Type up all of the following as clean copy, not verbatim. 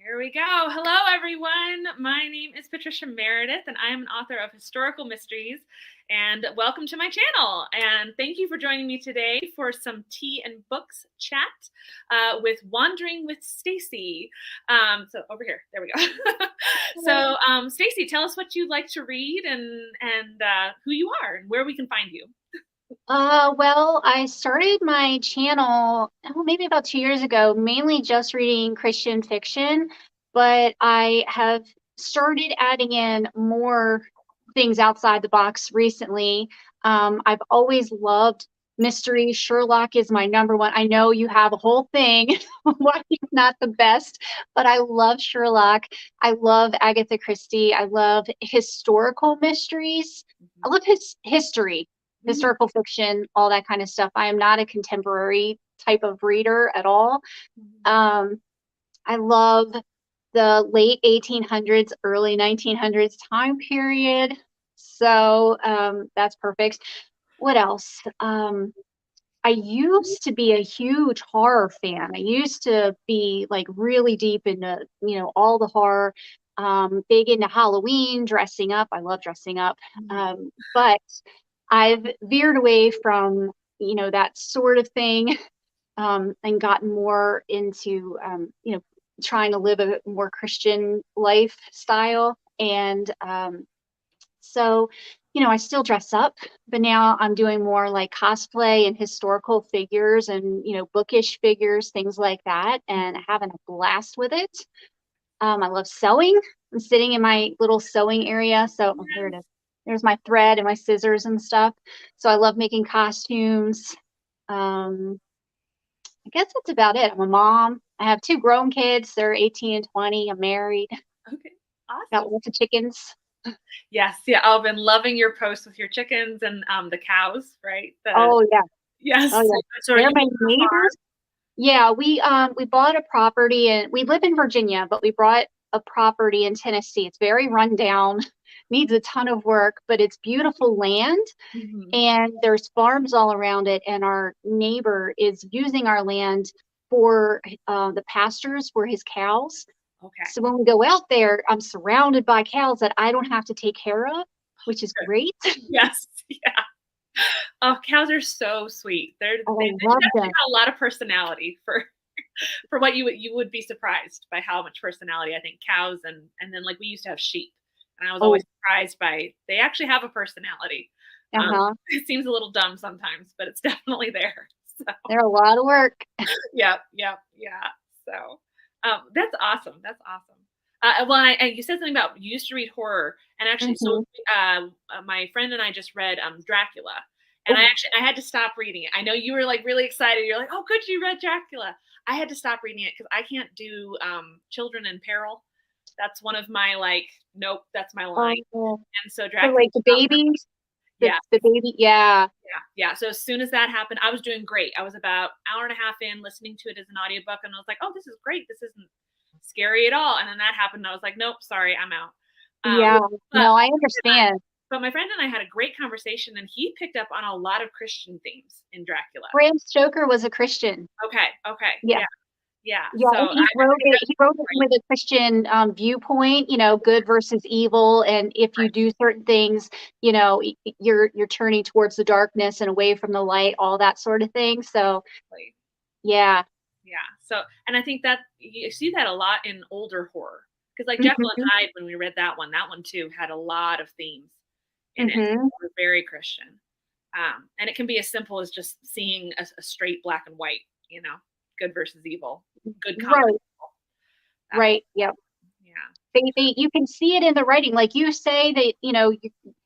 Here we go. Hello, everyone. My name is Patricia Meredith, and I am an author of historical mysteries. And welcome to my channel. And thank you for joining me today for some tea and books chat with Wandering with Stacy. So over here, there we go. So, Stacy, tell us what you like to read and who you are and where we can find you. Well, I started my channel maybe about 2 years ago, mainly just reading Christian fiction, but I have started adding in more things outside the box recently. I've always loved mystery. Sherlock is my number one. I know you have a whole thing, why he's not the best, but I love Sherlock. I love Agatha Christie. I love historical mysteries. I love his history, historical fiction, all that kind of stuff. I am not a contemporary type of reader at all. I love the late 1800s, early 1900s time period. So that's perfect. What else? I used to be a huge horror fan. I used to be like really deep into, all the horror, big into Halloween, dressing up. I love dressing up. But I've veered away from, that sort of thing, and gotten more into, trying to live a more Christian lifestyle. And so, I still dress up, but now I'm doing more like cosplay and historical figures and, bookish figures, things like that, and having a blast with it. I love sewing. I'm sitting in my little sewing area. So here it is. There's my thread and my scissors and stuff. So I love making costumes. I guess that's about it. I'm a mom. I have two grown kids. They're 18 and 20. I'm married. Okay, Got awesome. lots of chickens. Yes, yeah, I've been loving your posts with your chickens and the cows, right? Oh yeah. Yes. Oh yeah. So are They're you my on a farm? neighbors. Yeah, we bought a property and we live in Virginia, but we bought a property in Tennessee. It's very run down, needs a ton of work, but it's beautiful land Mhm. and there's farms all around it. And our neighbor is using our land for the pastures for his cows. Okay. So when we go out there, I'm surrounded by cows that I don't have to take care of, which is Good. great. Yes. Yeah. Oh, cows are so sweet. They I love definitely them. got a lot of personality for for what you would be surprised by how much personality I think cows and then like we used to have sheep and I was always Oh, surprised by they actually have a personality. uh-huh. It seems a little dumb sometimes, but it's definitely there. So They're a lot of work. yeah, yeah, yeah. So, that's awesome. That's awesome. Well, and you said something about you used to read horror, and actually, so Hmm. my friend and I just read Dracula, and Oh, I had to stop reading it. I know you were like really excited. You're like, oh, good, you read Dracula. I had to stop reading it because I can't do children in peril. That's one of my like, nope, that's my line. oh. And so So Dracula, like the babies, the yeah, the baby, yeah. yeah. So as soon as that happened, I was doing great. I was about hour and a half in listening to it as an audiobook, and I was like, "Oh, this is great. This isn't scary at all." And then that happened, and I was like, "Nope, sorry, I'm out." Um, Yeah. but No, I understand. my friend and I had a great conversation, and he picked up on a lot of Christian themes in Dracula. Bram Stoker was a Christian. Okay, okay, Yeah. yeah, yeah. Yeah, So and I think he that's wrote it great. with a Christian viewpoint, good versus evil, and if you Right, do certain things, you're turning towards the darkness and away from the light, all that sort of thing. So, exactly. yeah. Yeah. So, and I think that you see that a lot in older horror because, like Jekyll and Hmm. Hyde, when we read that one too had a lot of themes in it. Hmm. It was very Christian, and it can be as simple as just seeing a straight black and white, good versus evil, good conquers Right, evil. That right. Yep. yeah, You can see it in the writing. Like you say that,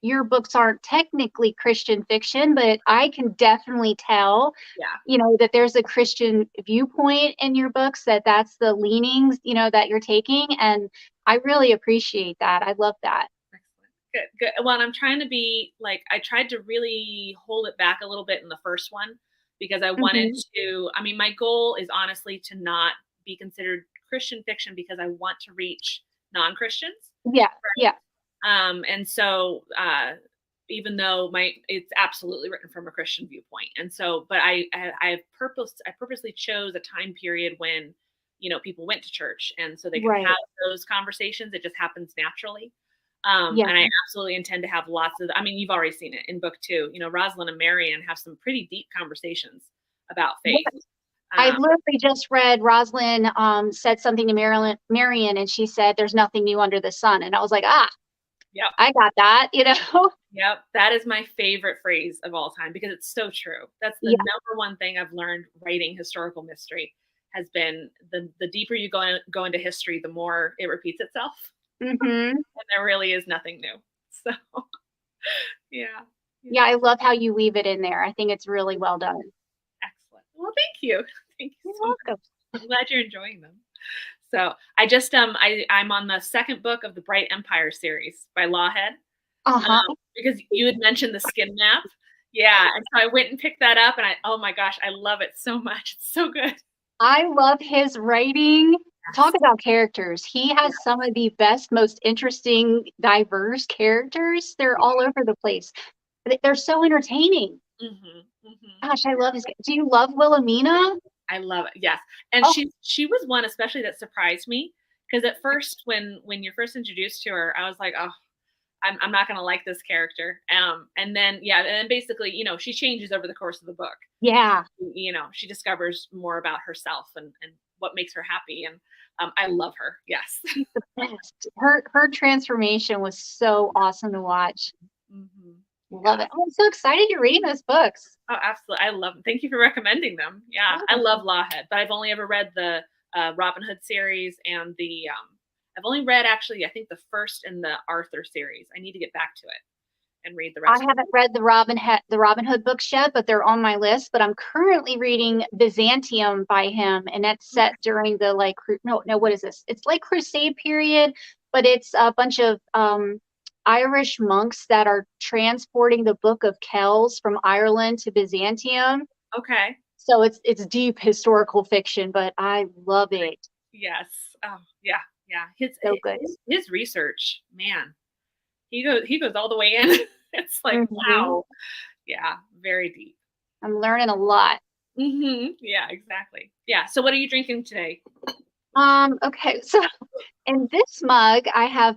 your books aren't technically Christian fiction, but I can definitely tell, yeah. that there's a Christian viewpoint in your books, that's the leanings, that you're taking. And I really appreciate that. I love that. Excellent. Good, good. Well, and I'm trying to be like I tried to really hold it back a little bit in the first one because I wanted Hmm. to. I mean, my goal is honestly to not be considered Christian fiction because I want to reach non-Christians. Yeah, yeah. And so even though it's absolutely written from a Christian viewpoint, and so but I purposely chose a time period when people went to church, and so they could Right. have those conversations. It just happens naturally. Yeah. And I absolutely intend to have lots of, I mean, you've already seen it in book 2, Rosalind and Marion have some pretty deep conversations about faith. I literally just read Rosalind said something to Marion, and she said, "There's nothing new under the sun." And I was like, Yep. I got that, Yep. That is my favorite phrase of all time because it's so true. That's the Yeah. number one thing I've learned writing historical mystery has been the deeper you go into history, the more it repeats itself. Mm-hmm. And there really is nothing new. So, yeah. Yeah, I love how you weave it in there. I think it's really well done. Excellent. Well, thank you. Thank you You're so much. welcome. I'm glad you're enjoying them. So I just I'm on the second book of the Bright Empire series by Lawhead. Because you had mentioned the skin map. Yeah. And so I went and picked that up, and oh my gosh, I love it so much. It's so good. I love his writing. Talk about characters. He has some of the best, most interesting, diverse characters. They're all over the place. They're so entertaining. Gosh, I love his. Do you love Wilhelmina? I love it. Yes. And she was one especially that surprised me, because at first when you're first introduced to her, I was like, oh, I'm not going to like this character. And then basically, she changes over the course of the book. Yeah. She discovers more about herself and what makes her happy. And I love her. Yes. She's the best. Her transformation was so awesome to watch. Love it. I'm so excited you're reading those books. Oh, absolutely. I love them. Thank you for recommending them. Yeah. I love Lawhead, but I've only ever read the Robin Hood series and the I've only read, actually, I think the first in the Arthur series. I need to get back to it and read the rest. I haven't read the Robin Hood books yet, but they're on my list. But I'm currently reading Byzantium by him, and that's set during the what is this? It's like Crusade period, but it's a bunch of Irish monks that are transporting the Book of Kells from Ireland to Byzantium. Okay. So it's deep historical fiction, but I love it. Yes. Oh, yeah. Yeah. So good. His research, man, he goes all the way in. It's like, wow. Yeah. Very deep. I'm learning a lot. Yeah, exactly. Yeah. So what are you drinking today? Okay. So in this mug, I have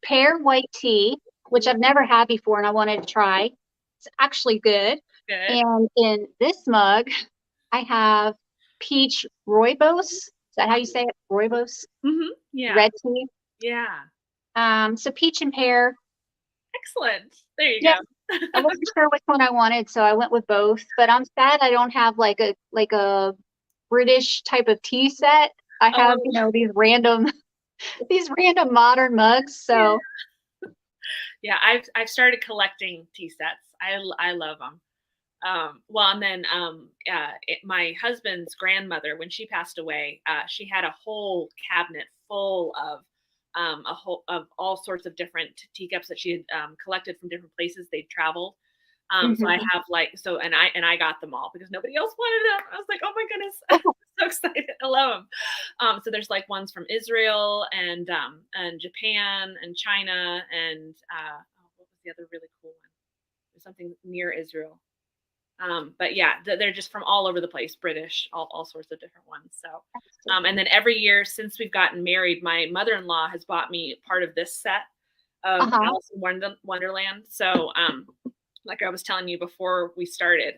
pear white tea, which I've never had before and I wanted to try. It's actually good. Good. And in this mug, I have peach rooibos. Is that how you say it? Rooibos? Yeah. Red tea. Yeah. So peach and pear. Excellent. There you go. I wasn't sure which one I wanted, so I went with both. But I'm sad I don't have like a British type of tea set. I have, these random modern mugs. So yeah, I've started collecting tea sets. I love them. Well, and then my husband's grandmother, when she passed away, she had a whole cabinet full of all sorts of different teacups that she had collected from different places they'd traveled. So I have and I got them all because nobody else wanted them. I was like, oh my goodness, I'm so excited. I love them. So there's like ones from Israel and Japan and China and what was the other really cool one? There's something near Israel. But yeah, they're just from all over the place, British, all sorts of different ones. So, and then every year since we've gotten married, my mother-in-law has bought me part of this set of Alice in Wonderland. So, like I was telling you before we started,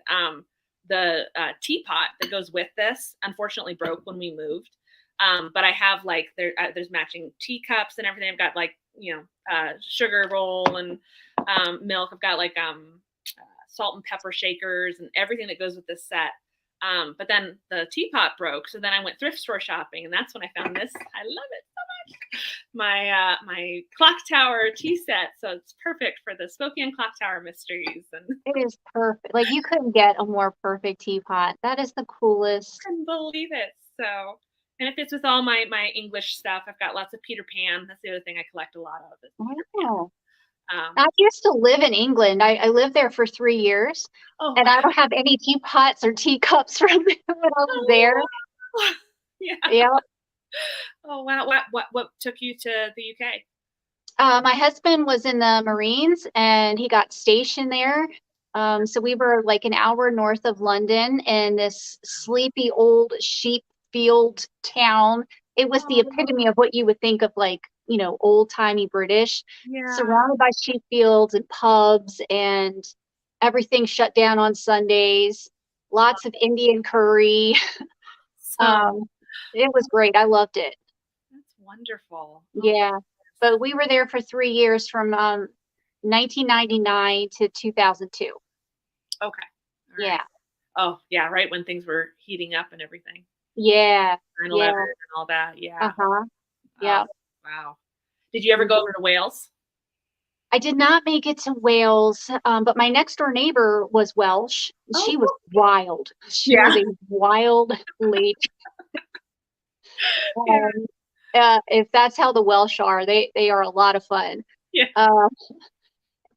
the teapot that goes with this unfortunately broke when we moved. But I have there's matching teacups and everything. I've got sugar roll and milk. I've got salt and pepper shakers and everything that goes with this set. But then the teapot broke. So then I went thrift store shopping, and that's when I found this. I love it so much. My clock tower tea set. So it's perfect for the Spokane clock tower mysteries. And it is perfect. Like, you couldn't get a more perfect teapot. That is the coolest. I couldn't believe it. So, and it fits with all my English stuff. I've got lots of Peter Pan. That's the other thing I collect a lot of. Is Peter Pan. I used to live in England. I lived there for 3 years, and I don't have any teapots or teacups from when I was there. Yeah. Oh wow! What took you to the UK? My husband was in the Marines, and he got stationed there. So we were like an hour north of London in this sleepy old sheep field town. It was the Oh, epitome of what you would think of like, old-timey British, yeah. surrounded by sheep fields and pubs and everything shut down on Sundays. Lots of Indian curry. So Um, it was great. I loved it. that's wonderful. Oh my Yeah. But we were there for 3 years from 1999 to 2002. okay. All right. Yeah. Oh, yeah, right when things were heating up and everything. Yeah. 9/11 Yeah. and all that. Yeah. Uh-huh. Oh, Yeah. wow. Did you ever go Mhm. over to Wales? I did not make it to Wales, but my next door neighbor was Welsh. She was Oh, wild. She yeah. was a wild lady. Yeah. Um, if that's how the Welsh are, they are a lot of fun. Yeah. Uh,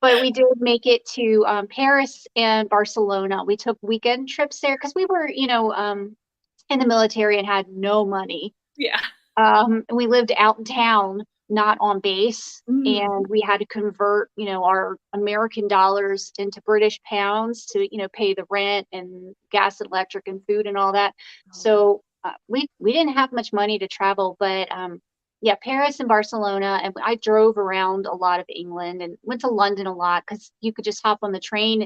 but we did make it to Paris and Barcelona. We took weekend trips there because we were, in the military and had no money. Yeah. And we lived out in town, not on base, Mm. and we had to convert, our American dollars into British pounds to, pay the rent and gas and electric and food and all that. Oh, wow. So we didn't have much money to travel, but yeah, Paris and Barcelona, and I drove around a lot of England and went to London a lot because you could just hop on the train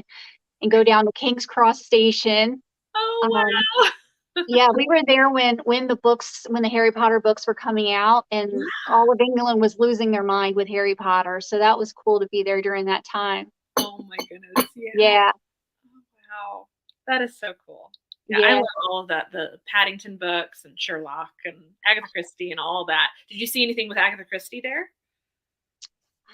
and go down to King's Cross Station. Oh, Um, wow. yeah, we were there when the Harry Potter books were coming out, and all of England was losing their mind with Harry Potter. So that was cool to be there during that time. Oh my goodness. Yeah. Yeah, Oh, wow. That is so cool. Yeah, I yeah. love all of that, the Paddington books and Sherlock and Agatha Christie and all that. Did you see anything with Agatha Christie there?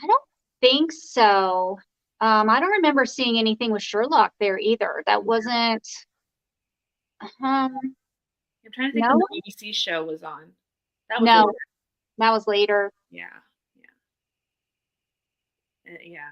I don't think so. I don't remember seeing anything with Sherlock there either. That Yeah. wasn't. Um, I'm trying to think when no, the BBC show was on. That was later. no, that was later. Yeah. Yeah. Yeah.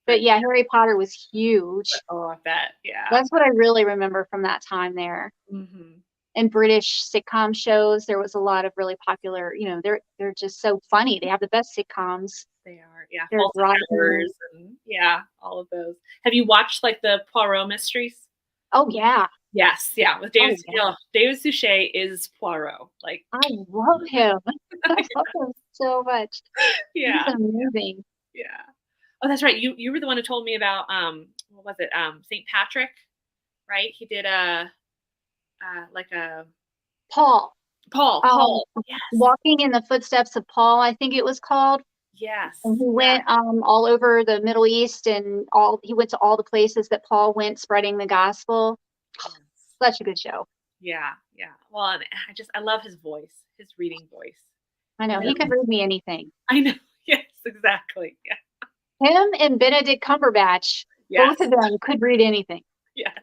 But But yeah, Harry Potter was huge. oh, I bet. Yeah. That's what I really remember from that time there. Mhm. And British sitcom shows. There was a lot of really popular, they're just so funny. They have the best sitcoms. They are. Yeah. They're Fawlty dry humor. Towers and yeah, all of those. Have you watched like the Poirot mysteries? Oh yeah. Yes. Yeah. With Oh David, yeah. David Suchet is Poirot. Like, I love him. I love him so much. He's yeah. amazing. Yeah. Oh, that's right. You were the one who told me about what was it? St. Patrick, right? He did a like a Paul. Um, Paul. Yes. Walking in the Footsteps of Paul, I think it was called. Yes. And he Yeah. went all over the Middle East and he went to all the places that Paul went spreading the gospel. Yes. Such a good show. Yeah. Yeah. Well, and I love his voice, his reading voice. I know. He could read me anything. I know. Yes, exactly. Yeah. Him and Benedict Cumberbatch, both Yes. of them could read anything. Yes.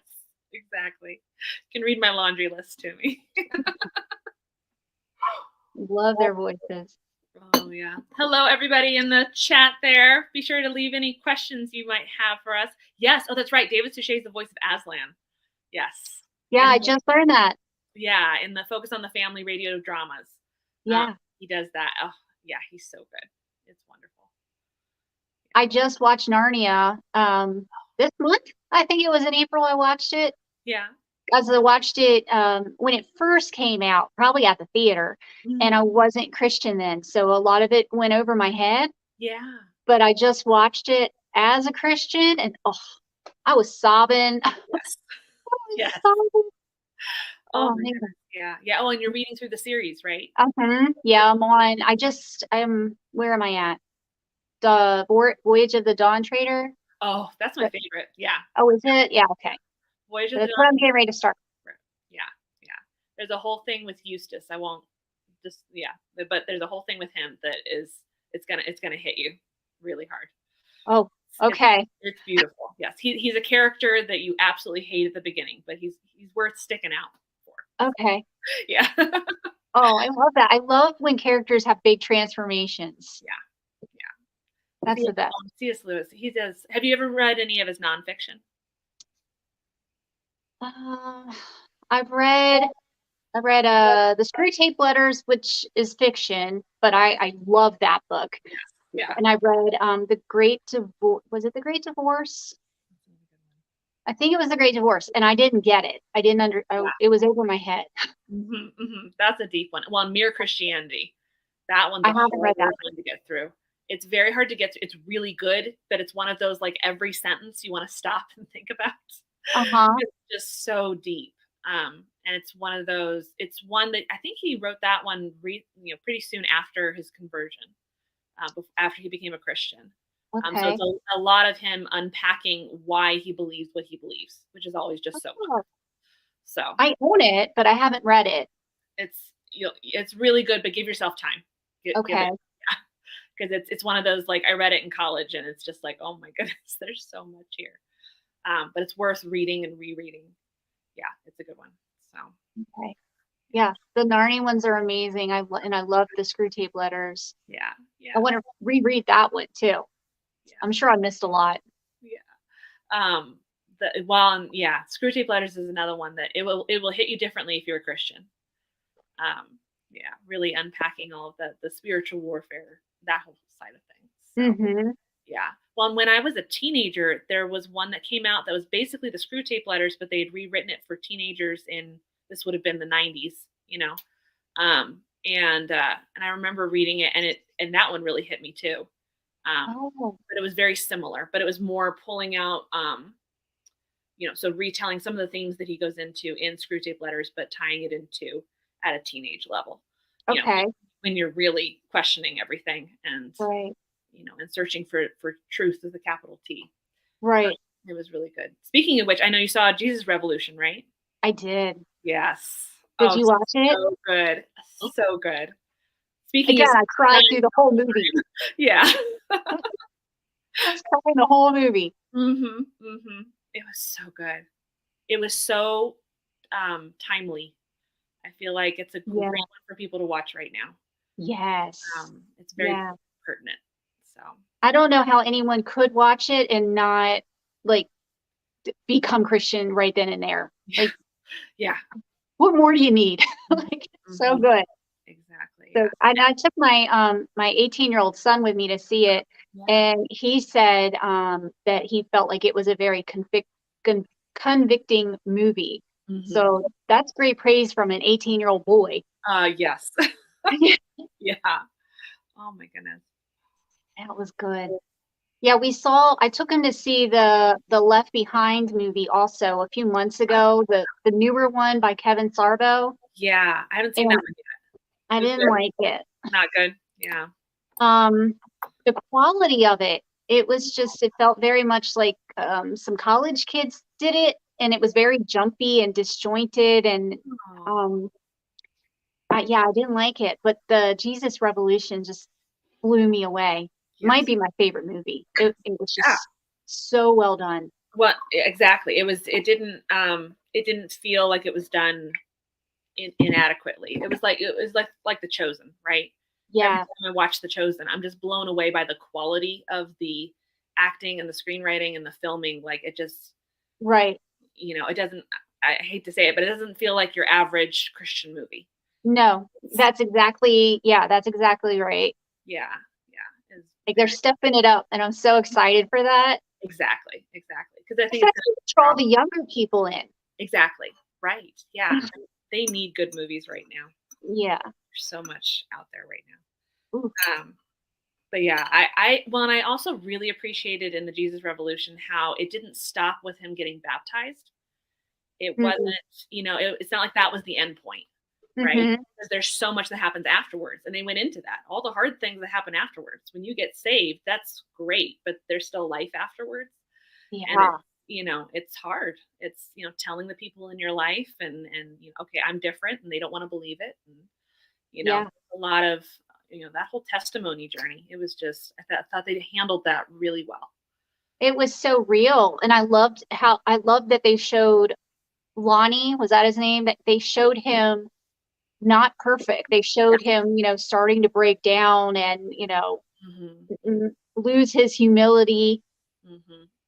Exactly. You can read my laundry list to me. Love their voices. Oh, yeah. Hello, everybody in the chat there. Be sure to leave any questions you might have for us. Yes. Oh, that's right. David Suchet is the voice of Aslan. Yes. Yeah, And I just learned that. yeah, in the Focus on the Family radio dramas. Yeah. He does that. Oh, yeah, he's so good. It's wonderful. I just watched Narnia this month. I think it was in April I watched it. Yeah. As I watched it when it first came out, probably at the theater, and I wasn't Christian then, so a lot of it went over my head. Yeah. But I just watched it as a Christian, and I was sobbing. I Yes. was Yes. sobbing. Oh, Oh my man. goodness. Yeah. Yeah. Oh, and you're reading through the series, right? Yeah, I'm where am I at? The Voyage of the Dawn Trader. Oh, that's my favorite. Yeah. Oh, is it? Yeah, okay. Voyage of the That's what I'm getting ready to start. Yeah. Yeah. There's a whole thing with Eustace. I won't just but there's a whole thing with him that is it's gonna hit you really hard. Oh, okay. It's beautiful. Yes. He's a character that you absolutely hate at the beginning, but he's worth sticking out for. Okay. Yeah. Oh, I love that. I love when characters have big transformations. Yeah. That's the best. C.S. Lewis. He does. Have you ever read any of his nonfiction? I've read the Screw Tape Letters, which is fiction, but I love that book. Yeah. And I read the Great Divorce. Was it the Great Divorce? I think it was The Great Divorce, and I didn't get it. I didn't it was over my head. That's a deep one. Well, Mere Christianity. That one's I a haven't read that one to get through. It's very hard to get through. It's really good, but it's one of those, like, every sentence you want to stop and think about. Uh-huh. It's just so deep. And it's one of those, it's one that I think he wrote that one pretty soon after his conversion, after he became a Christian. So Okay. it's a lot of him unpacking why he believes what he believes, which is always just so Oh, fun. So I own it, but I haven't read it. it's really good, but give yourself time. Give Okay. it, because it's one of those, like, I read it in college and it's just like, oh my goodness, there's so much here. But it's worth reading and rereading. Yeah, it's a good one. So Okay. Yeah, the Narnia ones are amazing. I love the Screw Tape Letters. yeah, I want to reread that one too. yeah, I'm sure I missed a lot. yeah. Screw Tape Letters is another one that it will hit you differently if you're a Christian. Yeah, really unpacking all of the spiritual warfare, that whole side of things. So, yeah. Well, and when I was a teenager, there was one that came out that was basically the Screw Tape Letters, but they had rewritten it for teenagers this would have been the 90s, and I remember reading it, and that one really hit me too. But it was very similar, but it was more pulling out, so retelling some of the things that he goes into in Screw Tape Letters, but tying it into at a teenage level. Okay. When you're really questioning everything and Right. and searching for truth with a capital T. Right. It was really good. Speaking of which, I know you saw Jesus Revolution, right? I did. Yes. Did you watch it? So good. So good. Speaking Again, of, I cried through the whole movie. yeah. I was crying the whole movie. It was so good. It was so timely. I feel like it's a great one for people to watch right now. Yes. It's very pertinent. So I don't know how anyone could watch it and not, like, become Christian right then and there. Like, yeah. What more do you need? Like, so good. Exactly. So I took my my 18-year-old son with me to see it, and he said that he felt like it was a very convicting movie. So that's great praise from an 18-year-old boy. Yes. Yeah. Oh my goodness. That was good. Yeah, I took him to see the Left Behind movie also a few months ago, the newer one by Kevin Sorbo. Yeah, I haven't seen that one yet. I didn't like it. Not good. Yeah. The quality of it felt very much like some college kids did it, and it was very jumpy and disjointed, and I didn't like it. But the Jesus Revolution just blew me away. Yes. Might be my favorite movie. It was just so well done. Well, exactly. It didn't feel like it was done inadequately. It was like The Chosen, right? Yeah. Every time I watch The Chosen, I'm just blown away by the quality of the acting and the screenwriting and the filming. Like, it just, right. It doesn't, I hate to say it, but it doesn't feel like your average Christian movie. No, that's exactly right. Yeah. Like, they're stepping it up, and I'm so excited for that. Exactly. Because I think it's draw the younger people in. Exactly. Right. Yeah. They need good movies right now. Yeah. There's so much out there right now. But yeah, I also really appreciated in the Jesus Revolution how it didn't stop with him getting baptized. It wasn't, it's not like that was the end point. Right? Because there's so much that happens afterwards. And they went into that. All the hard things that happen afterwards. When you get saved, that's great, but there's still life afterwards. Yeah. And it's hard. It's, telling the people in your life and okay, I'm different, and they don't want to believe it. And, a lot of, that whole testimony journey. It was just, I thought they handled that really well. It was so real. And I loved that they showed Lonnie, was that his name? That they showed him not perfect. They showed him, starting to break down and, lose his humility.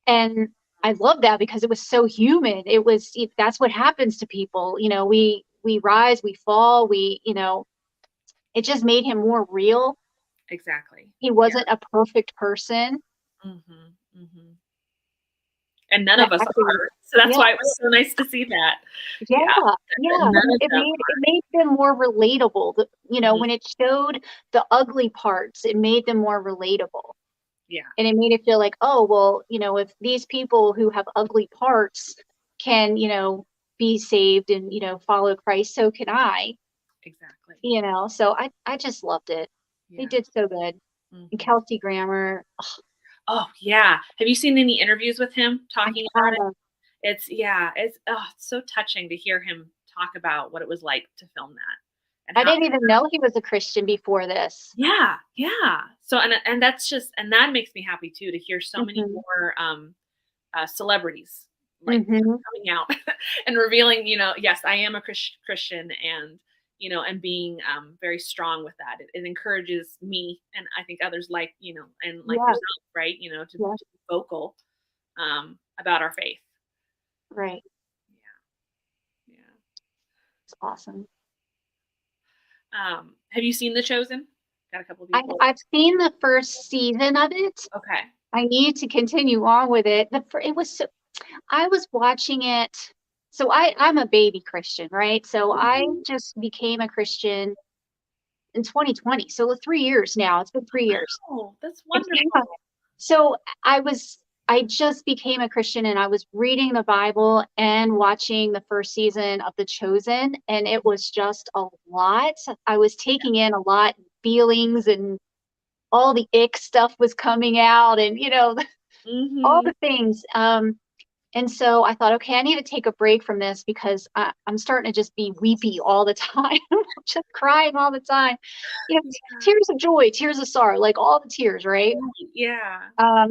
And I love that because it was so human. That's what happens to people. We rise, we fall, it just made him more real. Exactly. He wasn't a perfect person. And none of us are. So that's why it was so nice to see that. Yeah. It made them more relatable. You know, when it showed the ugly parts, it made them more relatable. Yeah. And it made it feel like, oh, well, you know, if these people who have ugly parts can, you know, be saved and, you know, follow Christ, so can I. Exactly. You know, so I just loved it. Yeah. They did so good. And Kelsey Grammer. Oh, yeah. Have you seen any interviews with him talking about it? It's so touching to hear him talk about what it was like to film that. And I didn't even know he was a Christian before this. Yeah. So and that's just, and that makes me happy too, to hear so many more celebrities like coming out and revealing, you know, yes, I am a Christian, and you know, and being very strong with that. It encourages me, and I think others like, you know, and like yourself, right? You know, to be vocal about our faith. Right. Yeah. It's awesome. Have you seen The Chosen? Got a couple of people. I've seen the first season of it. Okay. I need to continue on with it. It was so, I was watching it. So I'm a baby Christian, right? So I just became a Christian in 2020. So 3 years now. It's been 3 years. Oh, that's wonderful. So I just became a Christian, and I was reading the Bible and watching the first season of The Chosen, and it was just a lot. I was taking in a lot, feelings, and all the ick stuff was coming out, and you know, all the things. And so I thought, okay, I need to take a break from this because I'm starting to just be weepy all the time, just crying all the time. You know, tears of joy, tears of sorrow, like all the tears, right? Yeah.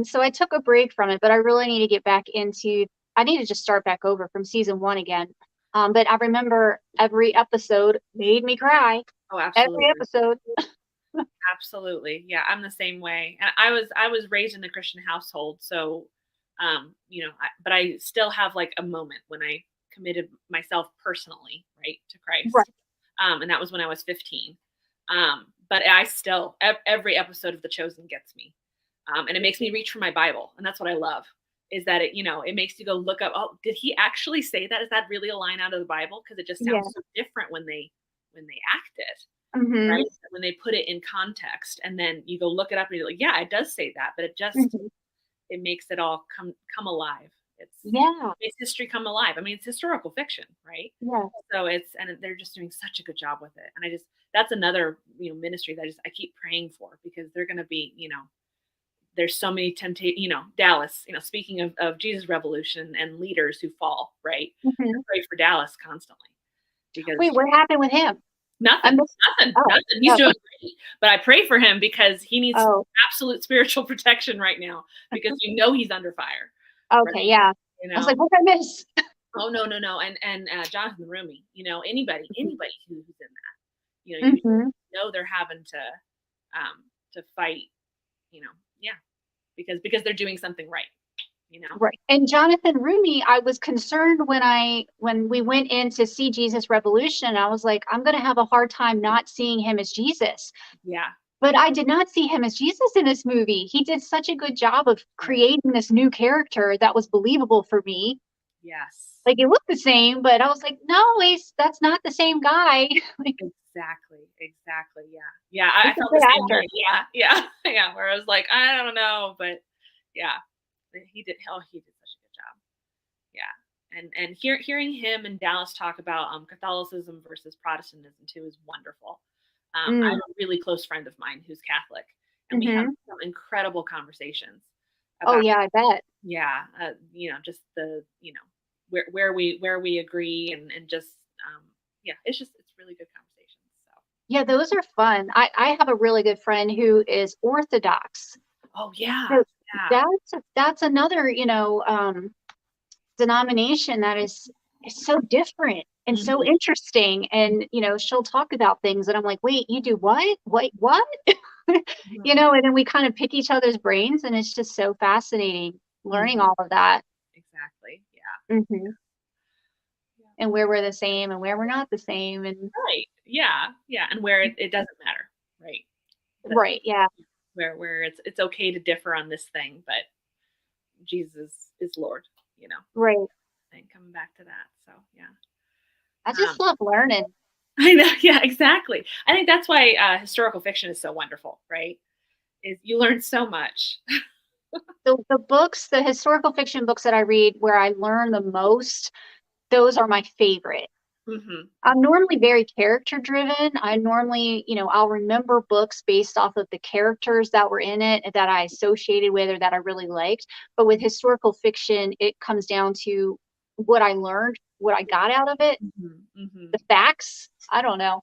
So I took a break from it, but I really need to get back into, I need to just start back over from season 1 again. But I remember every episode made me cry. Oh, absolutely. Every episode. Absolutely. Yeah, I'm the same way. And I was raised in a Christian household, so you know, but I still have like a moment when I committed myself personally, right, to Christ. Right. And that was when I was 15. But I still, every episode of The Chosen gets me. And it makes me reach for my Bible. And that's what I love, is that it, you know, it makes you go look up, oh, did he actually say that? Is that really a line out of the Bible? Because it just sounds so different when they act it. Right? When they put it in context, and then you go look it up and you're like, yeah, it does say that, but it just it makes it all come alive. It makes history come alive. I mean, it's historical fiction, right? Yeah. So and they're just doing such a good job with it. And that's another, you know, ministry that I keep praying for, because they're going to be, you know, there's so many you know, Dallas, you know, speaking of Jesus Revolution and leaders who fall, right? I pray for Dallas constantly. Because wait, what happened with him? Nothing. He's doing great. But I pray for him because he needs absolute spiritual protection right now, because you know he's under fire. Okay, right? Yeah. You know? I was like, what did I miss? Oh, no. And Jonathan Rumi, you know, anybody who's in that, you know, you know they're having to fight, you know, because they're doing something right. You know? Right. And Jonathan Rumi, I was concerned when we went in to see Jesus Revolution. I was like, I'm going to have a hard time not seeing him as Jesus. Yeah. But I did not see him as Jesus in this movie. He did such a good job of creating this new character that was believable for me. Yes. Like, it looked the same, but I was like, no, that's not the same guy. Exactly. Yeah. I felt the same way. Yeah. Where I was like, I don't know, but yeah. He did such a good job. Yeah. And hearing him and Dallas talk about Catholicism versus Protestantism too is wonderful. I have a really close friend of mine who's Catholic, and we have some incredible conversations about, I bet. Yeah. You know, just the, you know, where we agree, and just it's really good conversations. So yeah, those are fun. I have a really good friend who is Orthodox. Oh yeah. So that's another, you know, denomination that is so different and so interesting. And, you know, she'll talk about things and I'm like, wait, you do what? Wait, what? You know, and then we kind of pick each other's brains, and it's just so fascinating learning all of that. Exactly. Yeah. And where we're the same and where we're not the same. And right. Yeah. And where it doesn't matter. Right. Right. Yeah. Where it's okay to differ on this thing, but Jesus is Lord. you know, Right. and coming back to that. So yeah. I Um, just love learning. I know. Yeah, exactly. I think that's why historical fiction is so wonderful, right? Is you learn so much. The historical fiction books that I read where I learn the most, those are my favorite. Hmm. I'm normally very character driven. I normally, I'll remember books based off of the characters that were in it that I associated with or that I really liked. But with historical fiction, it comes down to what I learned, what I got out of it, Hmm. Hmm. the facts. I don't know.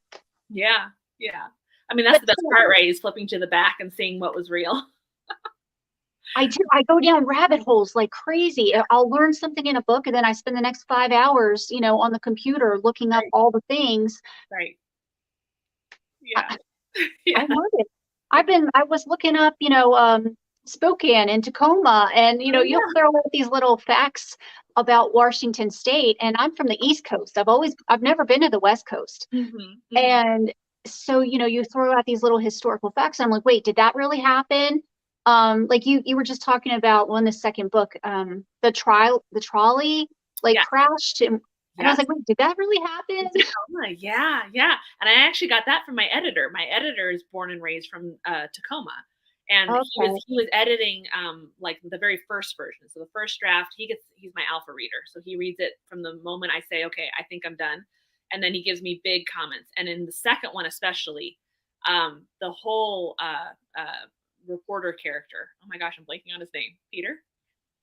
Yeah, yeah. I mean, that's But the best part, right? Is flipping to the back and seeing what was real. I do. I go down rabbit holes like crazy. I'll learn something in a book and then I spend the next 5 hours, on the computer looking up Right, all the things. right. Yeah, I, I yeah. love it. I was looking up, Spokane and Tacoma, and Oh you'll yeah. throw out these little facts about Washington State, and I'm from the East Coast. I've never been to the West Coast. Hmm. Hmm. And so, you throw out these little historical facts. I'm like, wait, did that really happen? Like you were just talking about the second book, the trolley like Yeah. crashed and I was Yes. like, wait, did that really happen? In Tacoma. Yeah, yeah. And I actually got that from my editor. My editor is born and raised from Tacoma. And Okay. he was editing like the very first version. So the first draft, he's my alpha reader. So he reads it from the moment I say, okay, I think I'm done. And then he gives me big comments. And in the second one, especially, the whole reporter character. Oh my gosh, I'm blanking on his name. Peter,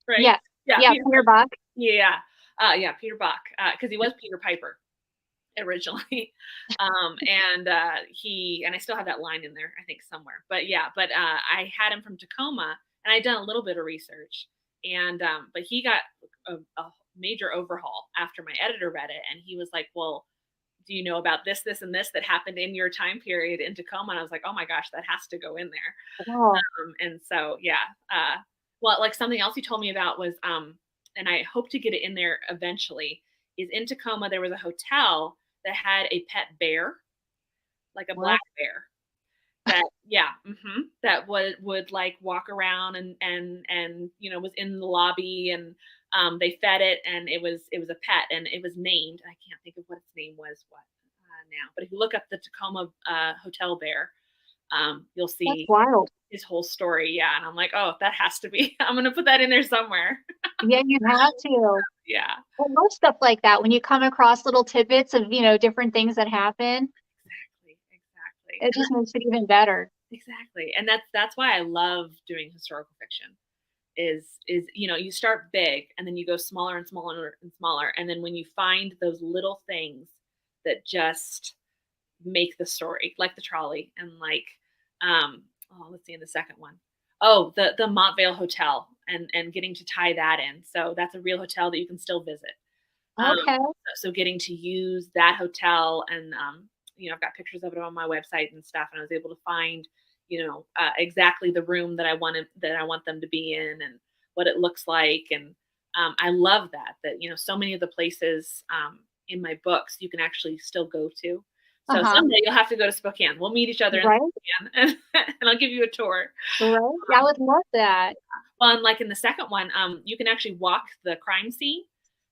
right? Yeah. Yeah, Yeah, Peter. Peter Buck. Yeah, yeah, Peter Bach, because he was Peter Piper originally, and I still have that line in there, I think somewhere. But yeah, I had him from Tacoma, and I'd done a little bit of research, and but he got a major overhaul after my editor read it, and he was like, "Well, do you know about this, this, and this that happened in your time period in Tacoma?" And I was like, "Oh my gosh, that has to go in there." Oh, And so yeah, well, like something else you told me about was and I hope to get it in there eventually, is in Tacoma there was a hotel that had a pet bear, like a what? black bear that yeah, that would like walk around and was in the lobby, and they fed it, and it was a pet, and it was named, I can't think of what its name was now, but if you look up the Tacoma hotel bear, you'll That's see wild. his whole story. Yeah. And I'm like, oh, that has to be, I'm going to put that in there somewhere. Yeah, you have to. Yeah. I love stuff like that when you come across little tidbits of, different things that happen. Exactly. Exactly. It just makes it even better. Exactly. And that's why I love doing historical fiction is, you start big and then you go smaller and smaller and smaller. And then when you find those little things that just make the story, like the trolley and like, let's see in the second one. Oh, the Montvale Hotel and getting to tie that in. So that's a real hotel that you can still visit. Um, Okay. so getting to use that hotel and I've got pictures of it on my website and stuff, and I was able to find exactly the room that I want them to be in and what it looks like, and I love that so many of the places in my books you can actually still go to. So Uh-huh. someday you'll have to go to Spokane. We'll meet each other in Right. Spokane, and I'll give you a tour. Right. Yeah, I would love that. Well, and like in the second one, you can actually walk the crime scene.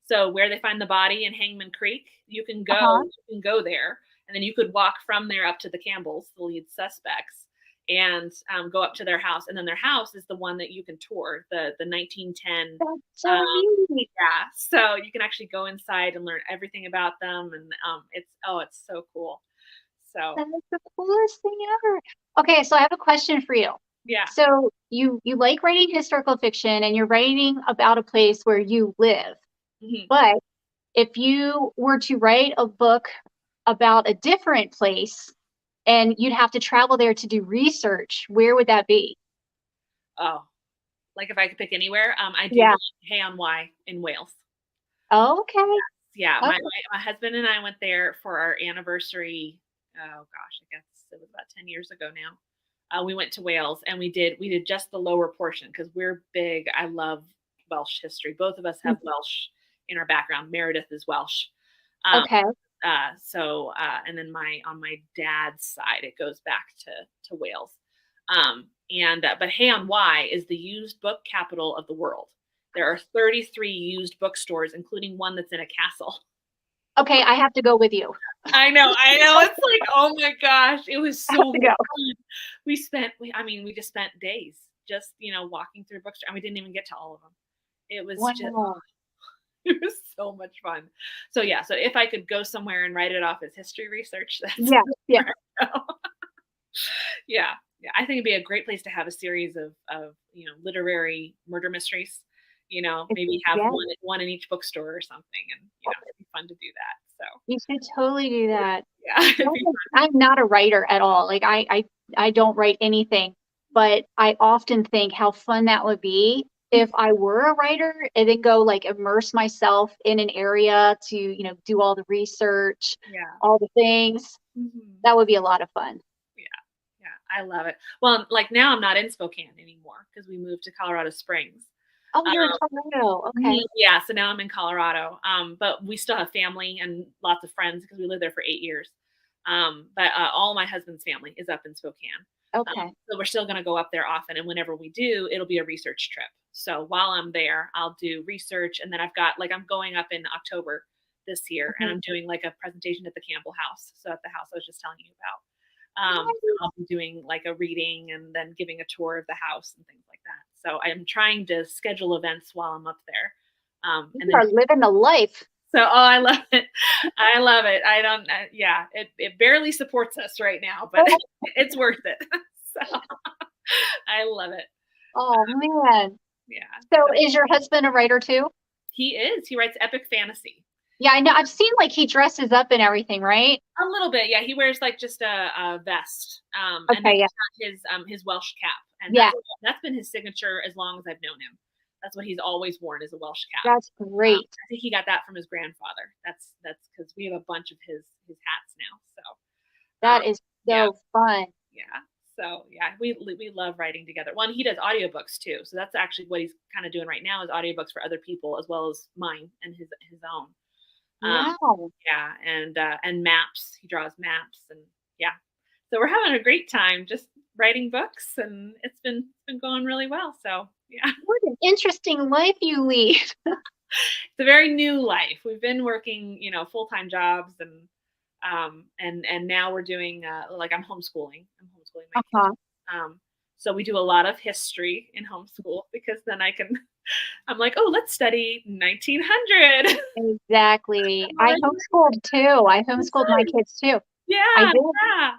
So where they find the body in Hangman Creek, Uh-huh. you can go there, and then you could walk from there up to the Campbells, the lead suspects, and go up to their house. And then their house is the one that you can tour, the 1910. That's so Um, neat. yeah, so you can actually go inside and learn everything about them, and it's so cool. So That is the coolest thing ever. Okay, so I have a question for you. yeah. So you like writing historical fiction and you're writing about a place where you live. Mhm. But if you were to write a book about a different place and you'd have to travel there to do research, where would that be? Oh, like if I could pick anywhere, I do Yeah. Hay on Wye in Wales. Okay. Yeah, Okay. my husband and I went there for our anniversary. Oh gosh, I guess it was about 10 years ago now. We went to Wales and we did just the lower portion because we're big. I love Welsh history. Both of us have Welsh in our background. Meredith is Welsh. Um, Okay. and then on my dad's side, it goes back to Wales. But Hay on Wye is the used book capital of the world. There are 33 used bookstores, including one that's in a castle. Okay, I have to go with you. I know. It's like, oh my gosh, it was I have so to much go. fun. We just spent days just, walking through bookstores, and we didn't even get to all of them. It was just, Wow. it was so much fun. So yeah, so if I could go somewhere and write it off as history research, that's Yeah, yeah. where I'd go. Yeah. Yeah. I think it'd be a great place to have a series of literary murder mysteries. Maybe have Yeah. one in each bookstore or something, and it'd be fun to do that. So You should totally do that. yeah, it'd be I'm not a writer at all. Like I don't write anything, but I often think how fun that would be if I were a writer and then go like immerse myself in an area to, do all the research, yeah. all the things. Mhm. That would be a lot of fun. Yeah. Yeah. I love it. Well, like now I'm not in Spokane anymore because we moved to Colorado Springs. Oh, Um, you're in Colorado. Okay. yeah, so now I'm in Colorado. But we still have family and lots of friends because we lived there for 8 years. But all my husband's family is up in Spokane. Okay. So we're still going to go up there often. And whenever we do, it'll be a research trip. So while I'm there, I'll do research. And then I'm going up in October this year, and I'm doing like a presentation at the Campbell House. So at the house I was just telling you about. So I'll be doing like a reading and then giving a tour of the house and things like that. So I'm trying to schedule events while I'm up there. And You then are living the life. so, I love it. I love it. Yeah, it barely supports us right now, but it's worth it. So I love it. Oh man. Yeah. So is your husband a writer too? He is. He writes epic fantasy. Yeah, I know. I've seen like he dresses up and everything, right? A little bit, yeah. He wears like just a vest, and then Okay, yeah. he's got his Welsh cap, and Yeah, that's been his signature as long as I've known him. That's what he's always worn, is a Welsh cap. that's great. I think he got that from his grandfather. That's because we have a bunch of his hats now. So That is yeah, so fun. yeah. So yeah, we love writing together. One, he does audiobooks too, so that's actually what he's kind of doing right now, is audiobooks for other people as well as mine and his own. Wow. Yeah, and maps. He draws maps, and yeah. So we're having a great time just writing books, and it's been going really well. So yeah, What an interesting life you lead. it's a very new life. We've been working, full-time jobs, and now we're doing like I'm homeschooling. I'm homeschooling my Uh-huh. kids. So we do a lot of history in homeschool because then I'm like, oh, let's study 1900. Exactly. I homeschooled too. I homeschooled my kids too. Yeah, I did. yeah.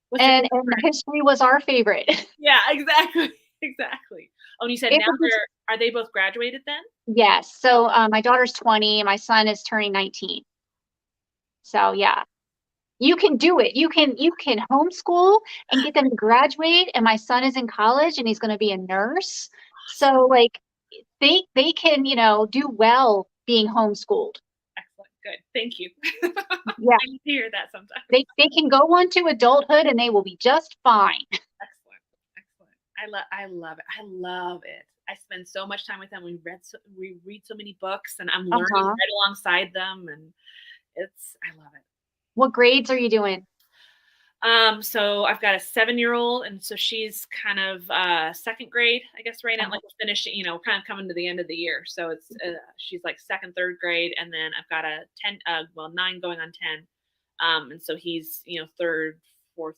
What's your And favorite? history was our favorite. Yeah, exactly, exactly. Oh, and you said It now was, are they both graduated then? yes. So my daughter's 20, my son is turning 19. So yeah. You can do it. You can homeschool and get them to graduate. And my son is in college and he's going to be a nurse. So like they can, do well being homeschooled. Excellent, good, thank you. Yeah. I need to hear that sometimes. They can go on to adulthood and they will be just fine. Excellent, excellent. I love it. I love it. I spend so much time with them. We read so many books, and I'm learning Uh-huh. right alongside them, and I love it. What grades are you doing? So I've got a 7-year-old, and so she's kind of second grade, I guess, right now. Like we're finishing, kind of coming to the end of the year. So it's she's like second, third grade, and then I've got a 9 going on 10. And so he's third, fourth.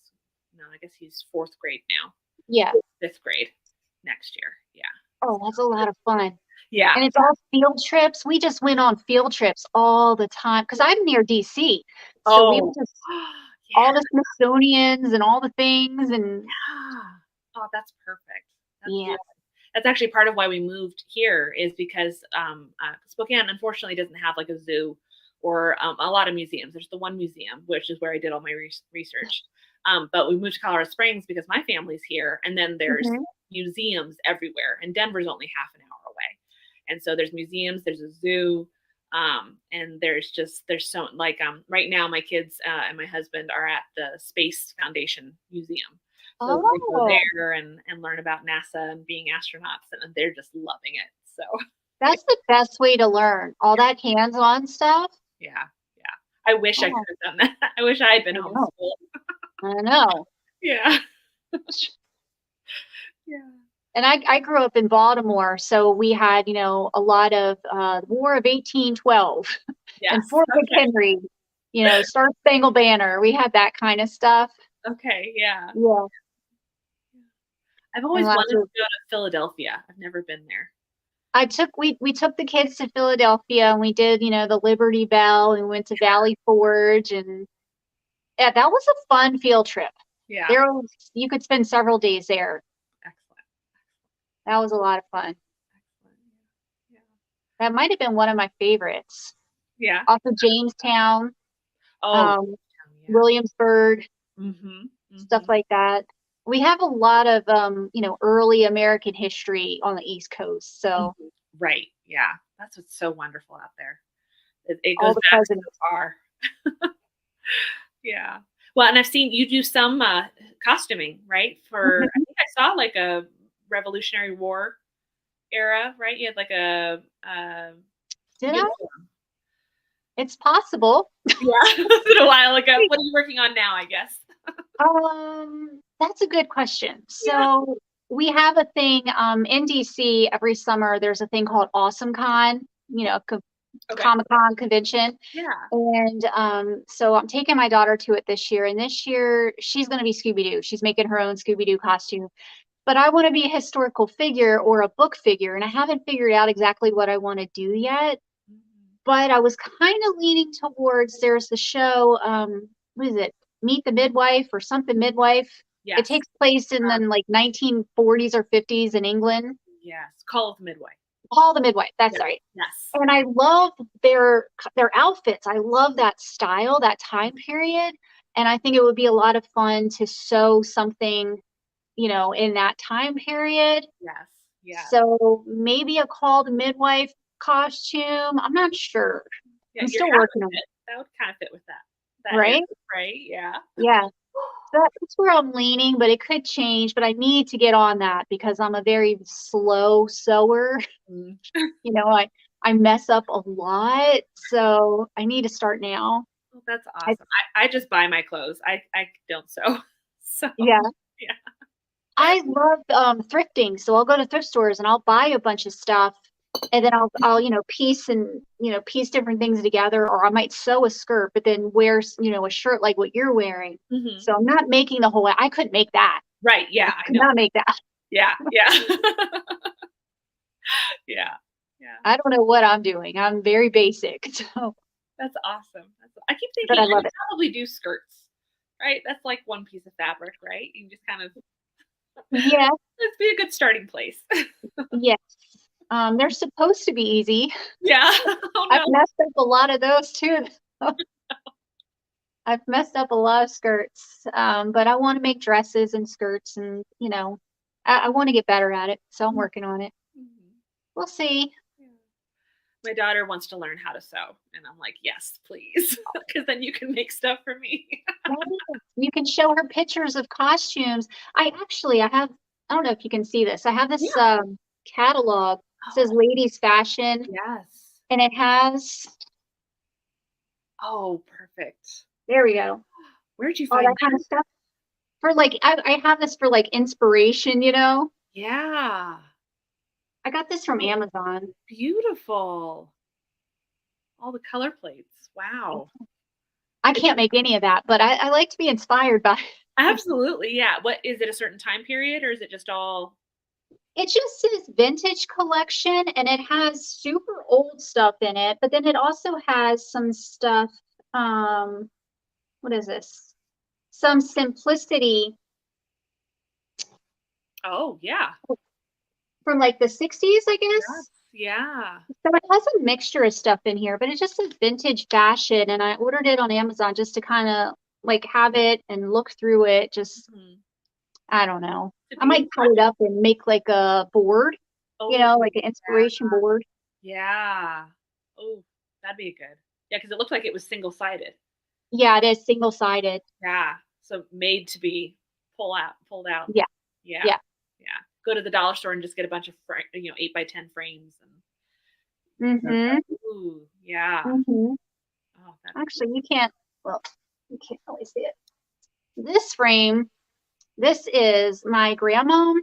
No, I guess he's fourth grade now. Yeah. Fifth grade next year. Yeah. Oh, that's a lot of fun. Yeah. And it's all field trips. We just went on field trips all the time because I'm near DC. So we would just yeah. all the Smithsonian's and all the things and Yeah. Oh, that's perfect. yeah. Good. That's actually part of why we moved here, is because Spokane unfortunately doesn't have like a zoo or a lot of museums. There's the one museum, which is where I did all my research. But we moved to Colorado Springs because my family's here, and then there's museums everywhere, and Denver's only half an hour away. And so there's museums, there's a zoo, and there's so like right now my kids and my husband are at the Space Foundation Museum. So they go there and learn about NASA and being astronauts, and they're just loving it. So That's the best way to learn. All that hands-on stuff. yeah. I wish I could have done that. I wish I had been homeschooled. I know. Yeah. Yeah. And I grew up in Baltimore, so we had, a lot of War of 1812 and Yes. Fort Okay. McHenry, Star Spangled Banner. We had that kind of stuff. Okay. Yeah. Yeah. I've And always lots wanted to of go to Philadelphia. I've never been there. we took the kids to Philadelphia and we did, the Liberty Bell and we went to Valley Forge and yeah, that was a fun field trip. Yeah. You could spend several days there. Excellent. That was a lot of fun. Excellent. Yeah. That might have been one of my favorites. Yeah. Also Jamestown, Oh, um, yeah. Williamsburg, Mm-hmm. stuff Mm-hmm. like that. We have a lot of early American history on the East Coast. So Mhm. Right. Yeah. That's what's so wonderful out there. It all goes the back so presidents. far. Yeah. Well, and I've seen you do some costuming, right? For I Mhm. think I saw like a Revolutionary War era, right? You had like a Did I? uniform. It's possible. Yeah, it's been a while ago. What are you working on now? I guess. That's a good question. Yeah. So we have a thing in DC every summer. There's a thing called Awesome Con, Okay. Comic Con convention. Yeah. And so I'm taking my daughter to it this year. And this year she's going to be Scooby Doo. She's making her own Scooby Doo costume. But I want to be a historical figure or a book figure. And I haven't figured out exactly what I want to do yet. Mhm. But I was kind of leaning towards there's the show, what is it? Meet the Midwife or something Midwife. It Yes. takes place in the like 1940s or 50s in England. Yes. Call of the Midwife. Call the Midwife. That's Yes. right. Yes. And I love their outfits. I love that style, that time period. And I think it would be a lot of fun to sew something, in that time period. Yes. Yes. So maybe a called midwife costume. I'm not sure. Yeah. I'm Your still hat would working on it, fit. That would kind of fit with that era, right? right? Yeah. Yeah. That's where I'm leaning, but it could change. But I need to get on that because I'm a very slow sewer. Mm. I mess up a lot, so I need to start now. Well, that's I, awesome. I just buy my clothes. I don't sew. So yeah, yeah. I love thrifting, so I'll go to thrift stores and I'll buy a bunch of stuff, and then I'll piece different things together, or I might sew a skirt, but then wear a shirt like what you're wearing. Hmm. So I'm not making the whole. I couldn't make that. Right. I Yeah, I could know. not make that. Yeah. Yeah. Yeah. Yeah. I don't know what I'm doing. I'm very basic, so That's awesome. I keep but thinking I I love could it. probably do skirts, right? That's like one piece of fabric, right? You can just kind of Yeah, let's be a good starting place. yes. They're supposed to be easy. Yeah. Oh I've no. messed up a lot of those too. I've messed up a lot of skirts, but I want to make dresses and skirts, and I want to get better at it. So I'm working on it. Mhm. We'll see. Yeah. My daughter wants to learn how to sew, and I'm like, yes, please, because then you can make stuff for me. Yes, you can show her pictures of costumes. I have. I don't know if you can see this. I have this Yeah. catalog. It says Oh, ladies fashion, yes. and it has. Oh, perfect. There we go. Where'd you All find that kind of that? stuff. For like, I have this for like inspiration. Yeah. I got this from Oh, Amazon. beautiful. All the color plates. Wow. I Is it can't make any of that, but I like to be inspired by it. absolutely, yeah. What is it a certain time period or is it just all It just says vintage collection and it has super old stuff in it, but then it also has some stuff. Um, what is this? Some simplicity oh, yeah. from like the 60s, I Yes. guess. Yeah. So it has a mixture of stuff in here, but it just says vintage fashion, and I ordered it on Amazon just to kind of like have it and look through it. Just Mhm. I don't know. It's a I might beautiful cut it up and make like a board, oh, like an yeah. inspiration board. Yeah. Oh, that'd be good. Yeah, because it looked like it was single-sided. Yeah, it is single-sided. Yeah. So made to be pulled out. Yeah, Yeah. yeah. Yeah. Go to the dollar store and just get a bunch of 8 by 10 frames and Mm-hmm. ooh, yeah. Mm-hmm. Oh, that'd be Actually, you can't really see it. This frame, this is my grandma.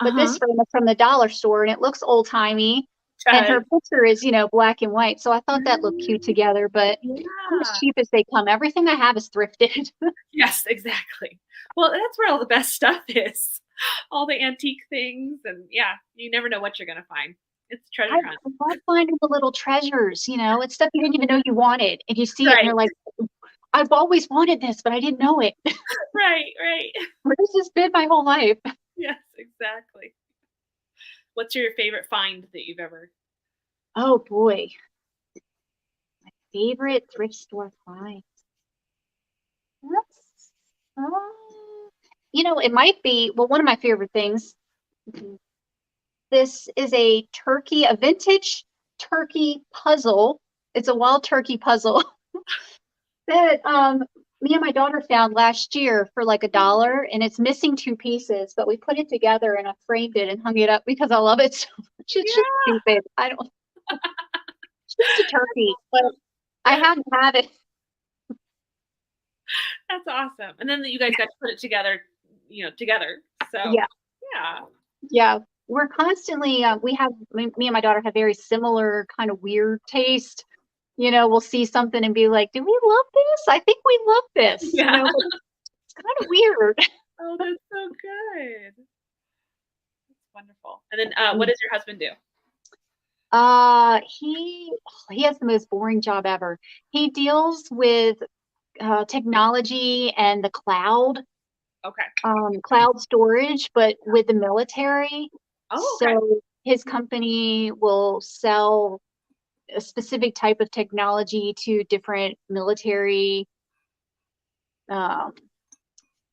but Uh-huh. this frame is from the dollar store and it looks old-timey. And Does. her picture is, black and white. So I thought that looked cute Mm, together, but I'm as yeah. cheap as they come. Everything I have is thrifted. Yes, exactly. Well, that's where all the best stuff is. All the antique things, and yeah, you never know what you're gonna find. It's I treasure hunt. love finding the little treasures, it's stuff you didn't even know you wanted. And you see it and Right. you're like, I've always wanted this, but I didn't know it. Right, right. Where has this been my whole life? Yes, exactly. What's your favorite find that you've ever Oh boy. Favorite thrift store find. That's, it might be, well, one of my favorite things. This is a vintage turkey puzzle. It's a wild turkey puzzle that me and my daughter found last year for like $1, and it's missing two pieces, but we put it together and I framed it and hung it up because I love it so much. It's just Yeah, stupid. I don't, it's just a turkey, but I had to have it. that's awesome. And then you guys got to put it together, together. So, Yeah, yeah. yeah. We're constantly, me and my daughter have very similar kind of weird taste. We'll see something and be like, do we love this? I think we love this, Yeah. but it's kind of weird. Oh, that's so good. That's wonderful. And then what does your husband do? He has the most boring job ever. He deals with technology and the Okay. cloud storage, but with the military. Oh, okay. So his company will sell a specific type of technology to different military, um,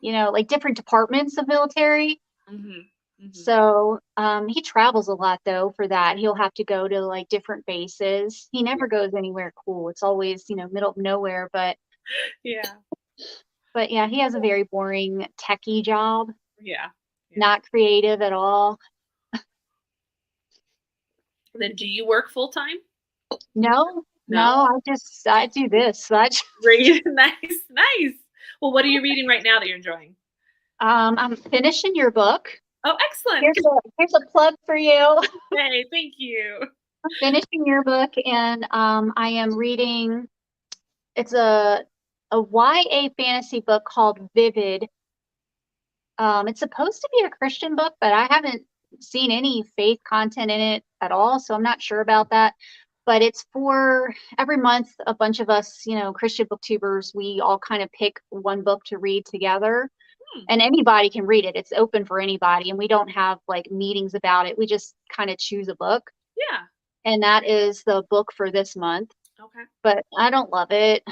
like different departments of military. Mhm. Mhm. So he travels a lot though for that. He'll have to go to like different bases. He Yeah. never goes anywhere cool. It's always, middle of nowhere. Yeah. But yeah, he has a very boring techie job, Yeah. Yeah. not creative at all. Then do you work full time? No, No? no, I do this. Read. Nice. Nice. Well, what are you reading right now that you're enjoying? I'm finishing your book. Oh, excellent. Here's a plug for you. Hey, thank you. I'm finishing your book, and I am reading. It's a YA fantasy book called Vivid. It's supposed to be a Christian book, but I haven't seen any faith content in it at all, so I'm not sure about that. But it's for every month, a bunch of us, Christian booktubers, we all kind of pick one book to read together. Hmm. And anybody can read it. It's open for anybody, and we don't have like meetings about it. We just kind of choose a book, Yeah. and that is the book for this month. Okay. But I don't love it.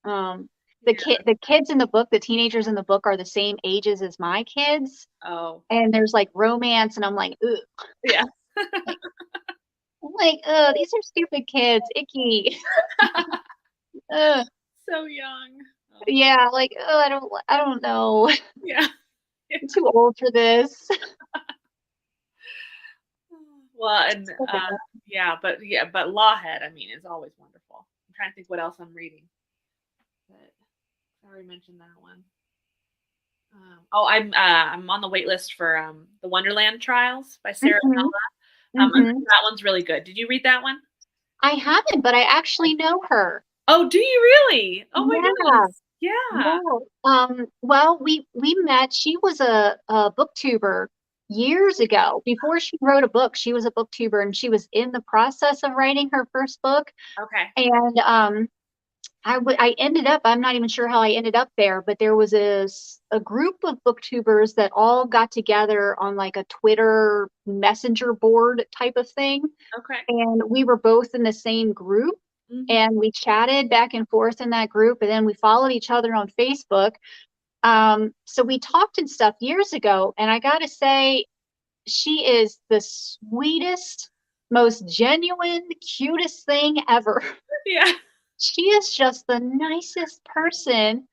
Um, Yeah. the kids in the book, the teenagers in the book are the same ages as my kids, Oh. and there's like romance, and I'm like, ugh. Yeah. Ugh, these are stupid kids, icky. Ugh. So young. Oh. Yeah, I don't know. Yeah. I'm too old for this. Well, and but Lawhead, I mean, is always wonderful. I'm trying to think what else I'm reading. But I already mentioned that one. I'm on the wait list for the Wonderland Trials by Sarah Mhm, Nella. mhm. That one's really good. Did you read that one? I haven't, but I actually know her. Oh, do you really? Oh my Yeah, goodness. Yeah. yeah. Well, we met. She was a booktuber years ago. Before she wrote a book, she was a booktuber, and she was in the process of writing her first book. Okay. And I ended up, I'm not even sure how I ended up there, but there was a group of booktubers that all got together on like a Twitter messenger board type of thing. Okay. And we were both in the same group, Mhm. and we chatted back and forth in that group, and then we followed each other on Facebook. So we talked and stuff years ago, and I gotta say, she is the sweetest, most genuine, cutest thing ever. Yeah. She is just the nicest person.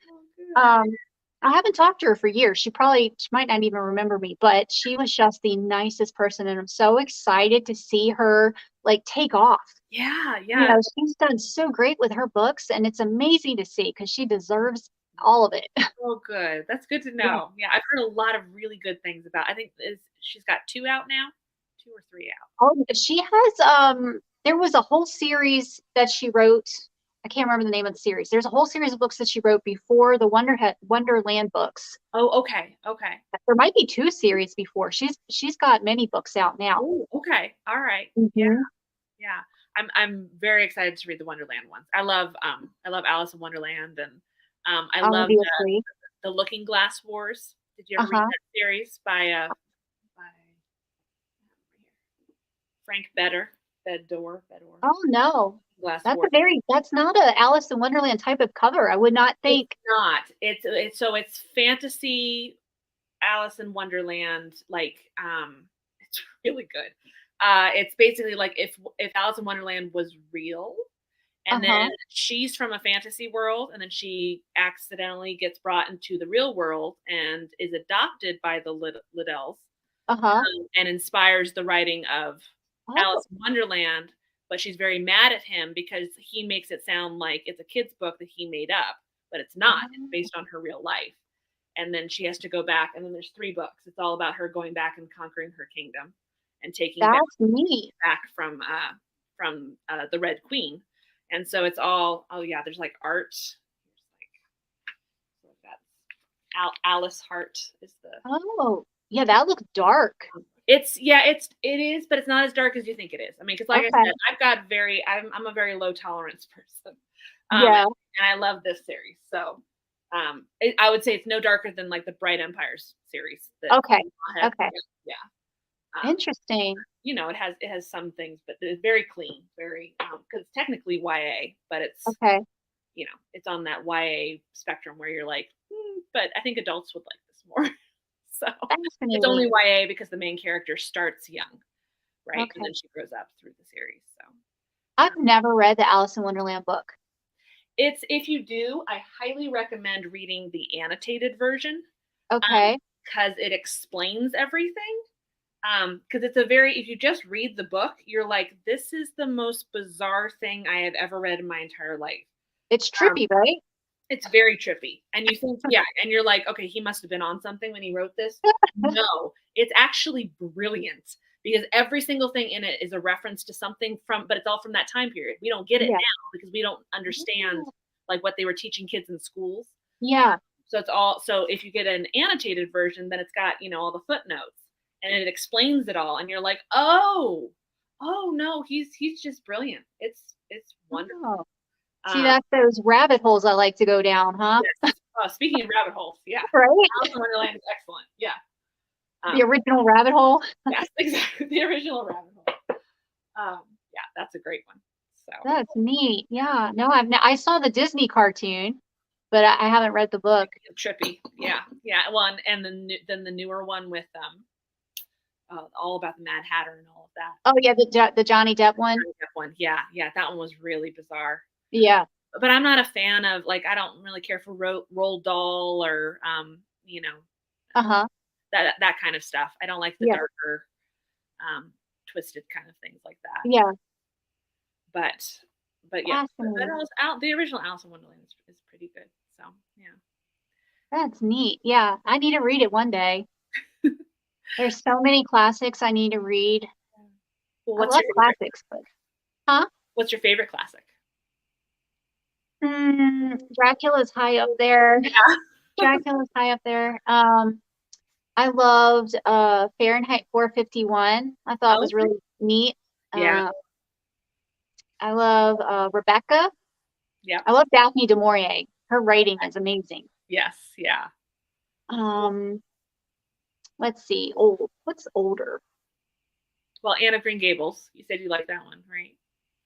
Oh, good. I haven't talked to her for years. She might not even remember me, but she was just the nicest person, and I'm so excited to see her like take off. Yeah, yeah. She's done so great with her books, and it's amazing to see because she deserves all of it. Oh, good. That's good to Yeah. know. Yeah, I've heard a lot of really good things about. I think she's got 2 out now, 2 or 3 out. Oh, she has there was a whole series that she wrote. I can't remember the name of the series. There's a whole series of books that she wrote before the Wonderland books. Oh, okay, okay. There might be 2 series before. She's got many books out now. Oh, okay. All right. Yeah, Mhm. yeah. I'm very excited to read the Wonderland ones. I love Alice in Wonderland, and I love Obviously. the Looking Glass Wars. Did you ever read Uh-huh. that series by Frank Bedore? Oh no. Glass That's a Wars. that's not a Alice in Wonderland type of cover. I would not It's think. not. It's fantasy Alice in Wonderland. Like it's really good. It's basically like if Alice in Wonderland was real, and Uh-huh. then she's from a fantasy world, and then she accidentally gets brought into the real world and is adopted by the Liddells, Uh-huh. and inspires the writing of Oh. Alice in Wonderland. But she's very mad at him because he makes it sound like it's a kid's book that he made up, but it's not. It's Oh. based on her real life. And then she has to go back, and then there's 3 books. It's all about her going back and conquering her kingdom and taking That's neat. back from the Red Queen. And so it's all, oh yeah, there's like art. There's like Alice Hart is the. Oh. Yeah, that looks dark. It is, but it's not as dark as you think it is. I mean, because like I Okay. said, I'm a very low tolerance person, Yeah. and I love this series. So, I would say it's no darker than like the Bright Empires series. Okay. Okay. Yeah. Interesting. It has some things, but it's very clean, very because it's technically YA, but Okay. it's on that YA spectrum where you're like, but I think adults would like this more. So it's only Fascinating. YA because the main character starts young, right? And Okay. then she grows up through the series. So I've never read the Alice in Wonderland book. if you do, I highly recommend reading the annotated version Okay. because it explains everything. Because if you just read the book, you're like, this is the most bizarre thing I have ever read in my entire life. It's Um, trippy, right? it's very trippy. And you think, yeah, and you're like, okay, he must have been on something when he wrote this. No, it's actually brilliant because every single thing in it is a reference to something but it's all from that time period. We don't get it Yeah. now because we don't understand like what they were teaching kids in schools. Yeah. So if you get an annotated version, then it's got, all the footnotes and it explains it all. And you're like, oh no, he's just brilliant. It's wonderful. Oh. See, Um, that's those rabbit holes I like to go down, huh? yes. Speaking of rabbit holes, yeah. Right? Alice in Wonderland is excellent. Yeah. The original rabbit hole. Yes, exactly. The original rabbit hole. Yeah, that's a great one. So That's neat. Yeah. No, I saw the Disney cartoon, but I haven't read the book. trippy. Yeah, yeah. Well, and then the newer one with all about the Mad Hatter and all of that. Oh yeah, the Johnny Depp one. Yeah, that one was really bizarre. Yeah. But I'm not a fan of like I don't really care for Roald Dahl or Uh-huh. that kind of stuff. I don't like the Yeah. darker, twisted kind of things like that. Yeah. But yeah, Fascinating. the original Alice in Wonderland is pretty good. So yeah, That's neat. Yeah. I need to read it one day. There's so many classics I need to read. well, I love classics, but what's your favorite classic? Dracula's high up there. Yeah. Dracula's high up there. I loved Fahrenheit 451. I thought it was really neat. Yeah. I love Rebecca. Yeah. I love Daphne du Maurier. Her writing is amazing. Yes. Yeah. Let's see. What's older? Well, Anne of Green Gables. You said you like that one, right?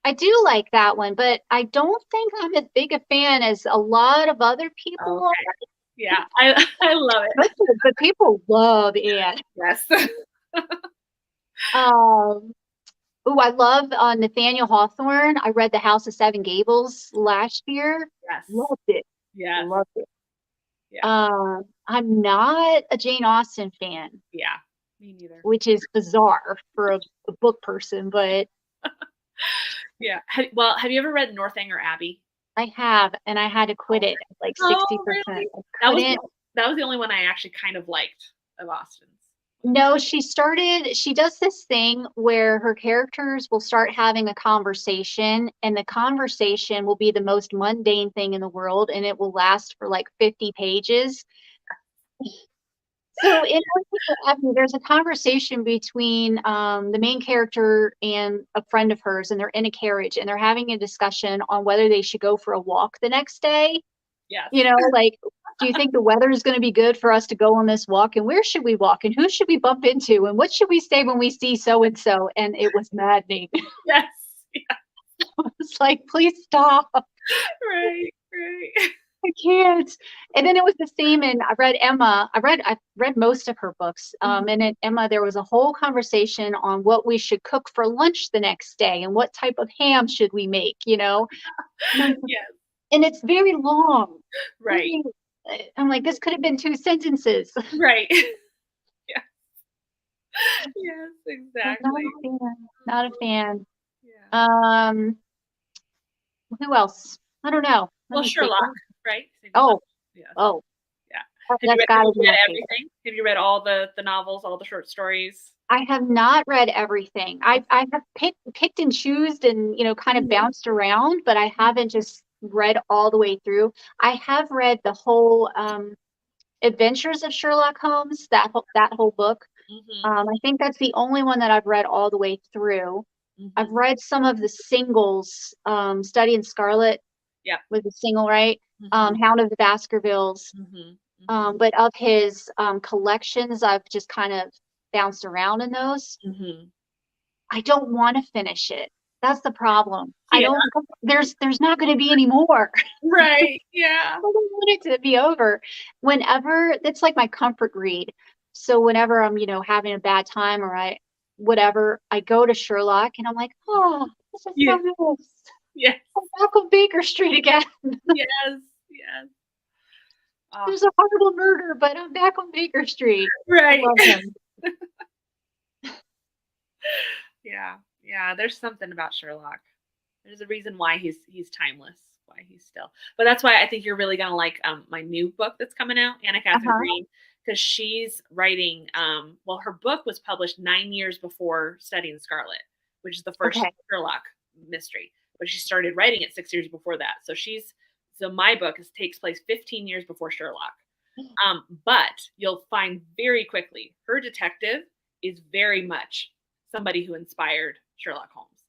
I do like that one, but I don't think I'm as big a fan as a lot of other people. Okay. Yeah, I love it. But people love Anne. Yes. I love Nathaniel Hawthorne. I read The House of Seven Gables last year. Yes. Loved it. Yeah. Loved it. Yeah. I'm not a Jane Austen fan. Yeah, me neither. Which is bizarre for a book person, but yeah. Have you ever read Northanger Abbey? I have, and I had to quit it at like 60%. Oh, really? I That was couldn't. that was the only one I actually kind of liked of Austen's. No, she does this thing where her characters will start having a conversation, and the conversation will be the most mundane thing in the world, and it will last for like 50 pages. So in Avenue, there's a conversation between the main character and a friend of hers, and they're in a carriage, and they're having a discussion on whether they should go for a walk the next day. Yes. You know, like, do you think the weather is going to be good for us to go on this walk? And where should we walk? And who should we bump into? And what should we say when we see so and so? And it was maddening. Yes. Yeah. I was like, please stop. Right. Right. I can't. And then it was the same. And I read Emma. I've read most of her books. And in Emma, there was a whole conversation on what we should cook for lunch the next day and what type of ham should we make, you know? Yes. And it's very long. Right. I'm like, this could have been 2 sentences. Right. Yeah. Yes, exactly. Not a fan. Yeah. Who else? I don't know. Well, Sherlock, right? Oh, Yeah. oh, yeah. That's gotta be read everything? Have you read all the novels, all the short stories? I have not read everything. I have picked and choosed and, you know, kind of bounced around, but I haven't just read all the way through. I have read the whole Adventures of Sherlock Holmes, that whole book. I think that's the only one that I've read all the way through. I've read some of the singles. Study in Scarlet was a single, right? Hound of the Baskervilles. But of his collections, I've just kind of bounced around in those. I don't want to finish it. That's the problem. Yeah. I don't. There's not going to be any more. Right. Yeah. I don't want it to be over. Whenever it's like my comfort read. So whenever I'm, you know, having a bad time or whatever, I go to Sherlock and I'm like, oh, this is so nice. Yes. I'm back on Baker Street again. Yes. Yes. There's a horrible murder, but I'm back on Baker Street. Right. I love him. Yeah. Yeah. There's something about Sherlock. There's a reason why he's timeless, why he's still. But that's why I think you're really gonna like my new book that's coming out, Anna Katharine Green, because she's writing. Well, her book was published 9 years before Study in Scarlet, which is the first Sherlock mystery. But she started writing it 6 years before that. So my book takes place 15 years before Sherlock. But you'll find very quickly her detective is very much somebody who inspired Sherlock Holmes.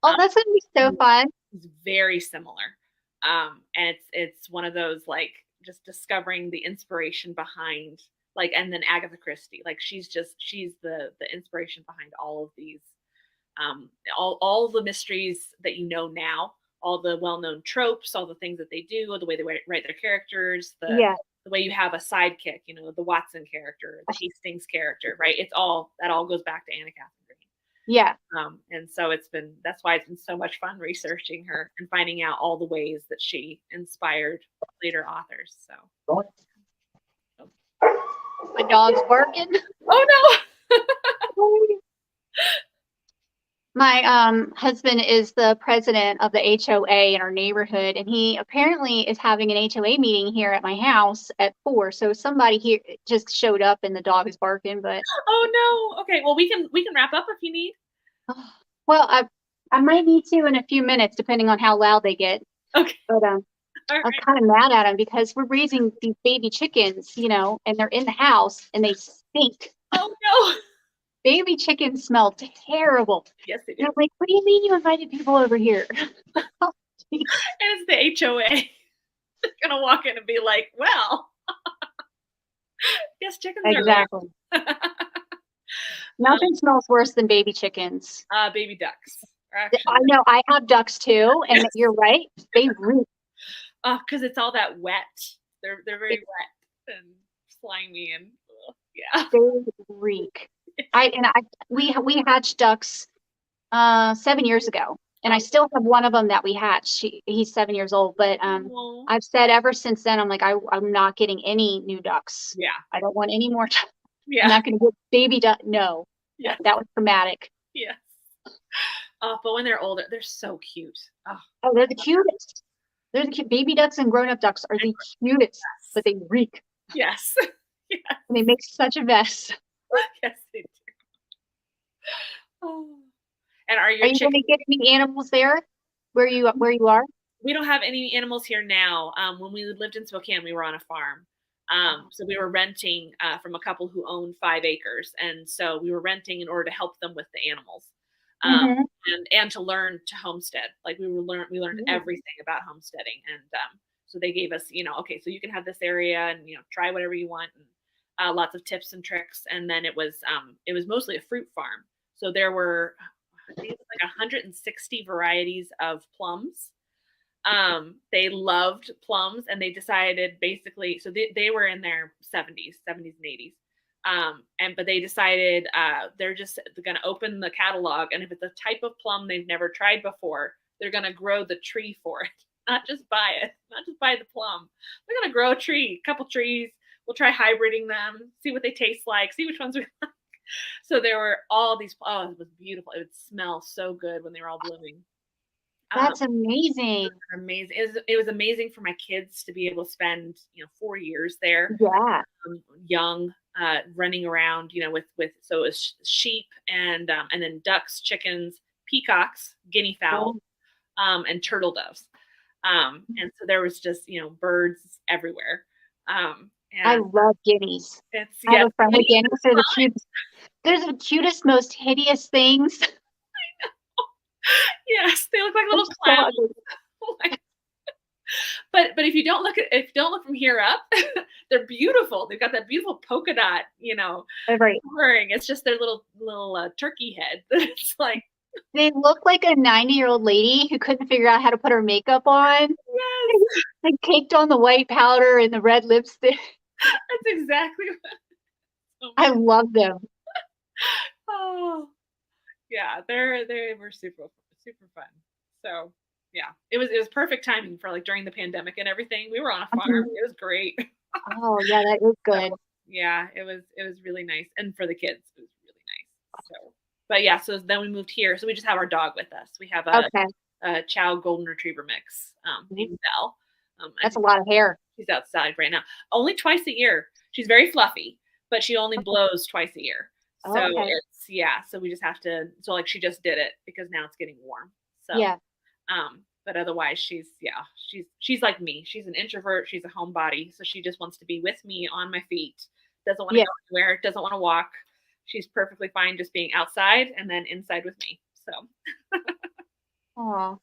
Oh, that's gonna be so fun. It's very similar. And it's one of those like just discovering the inspiration behind like, and then Agatha Christie, like she's the inspiration behind all of these, all the mysteries that you know now, all the well-known tropes, all the things that they do, the way they write their characters, the way you have a sidekick, you know, the Watson character, the Hastings character, right? That all goes back to Anna Katharine Green. Yeah. And so that's why it's been so much fun researching her and finding out all the ways that she inspired later authors. So my dog's barking. Oh no. My husband is the president of the HOA in our neighborhood, and he apparently is having an HOA meeting here at my house at 4. So somebody here just showed up and the dog is barking, but oh no. Okay, well we can wrap up if you need. Well, I might need to in a few minutes depending on how loud they get. Okay. But I'm kind of mad at him because we're raising these baby chickens, you know, and they're in the house and they stink. Oh no. Baby chickens smell terrible. Yes, they do. And I'm like, what do you mean you invited people over here? And it's the HOA. They're gonna walk in and be like, well, yes, chickens exactly. Nothing smells worse than baby chickens. Baby ducks. I know. I have ducks too, and you're right. They reek. Because it's all that wet. They're very wet and slimy and yeah. They reek. We hatched ducks 7 years ago, and I still have one of them that we hatched. He's 7 years old, but I've said ever since then, I'm like, I'm not getting any new ducks. Yeah, I don't want any more. Yeah, I'm not going to get baby duck. No, yeah, that was traumatic. Yes. But when they're older, they're so cute. Oh, they're the cutest. They're the baby ducks and grown-up ducks are the cutest, but they reek. Yes. Yes. And they make such a mess. Yes, they do. Oh. And are Are your you going to chickens? get any animals there where you are? We don't have any animals here now. When we lived in Spokane, we were on a farm. So we were renting from a couple who owned 5 acres, and so we were renting in order to help them with the animals, Mm-hmm. and to learn to homestead. Like we learned everything about homesteading, and so they gave us, okay, so you can have this area, and try whatever you want, and lots of tips and tricks. And then it was mostly a fruit farm, so there were, I think it was like 160 varieties of plums. They loved plums, and they decided basically, so they were in their 70s and 80s. But they decided they're going to open the catalog, and if it's a type of plum they've never tried before, they're going to grow the tree for it, not just buy the plum. They're going to grow a tree, a couple trees. We'll try hybriding them, see what they taste like, see which ones we like. So there were all these, it was beautiful. It would smell so good when they were all blooming. That's amazing. Amazing. It was amazing for my kids to be able to spend 4 years there. Yeah. Young, running around, with so it was sheep and then ducks, chickens, peacocks, guinea fowl, and turtle doves. And so there was just birds everywhere. And I love guineas. I have a friend with guineas. They're the cutest, most hideous things. Yes, they look like little clowns. But if you don't look from here up, they're beautiful. They've got that beautiful polka dot, Right. wearing. It's just their little turkey head. It's like they look like a 90-year-old lady who couldn't figure out how to put her makeup on. Yes. They caked on the white powder and the red lipstick. That's exactly what. I love them. Oh, yeah, they were super fun. So yeah, it was perfect timing for like during the pandemic and everything. We were on a farm. It was great. Oh yeah, that is good. So, yeah, it was really nice, and for the kids, it was really nice. So, but yeah, so then we moved here. So we just have our dog with us. We have a Chow Golden Retriever mix named Belle. That's a lot of hair. She's outside right now. Only twice a year. She's very fluffy, but she only blows twice a year. So so we just have to, so like she just did it because now it's getting warm. So yeah. But otherwise she's like me. She's an introvert. She's a homebody. So she just wants to be with me on my feet. Doesn't want to go anywhere. Doesn't want to walk. She's perfectly fine just being outside and then inside with me. So. Oh,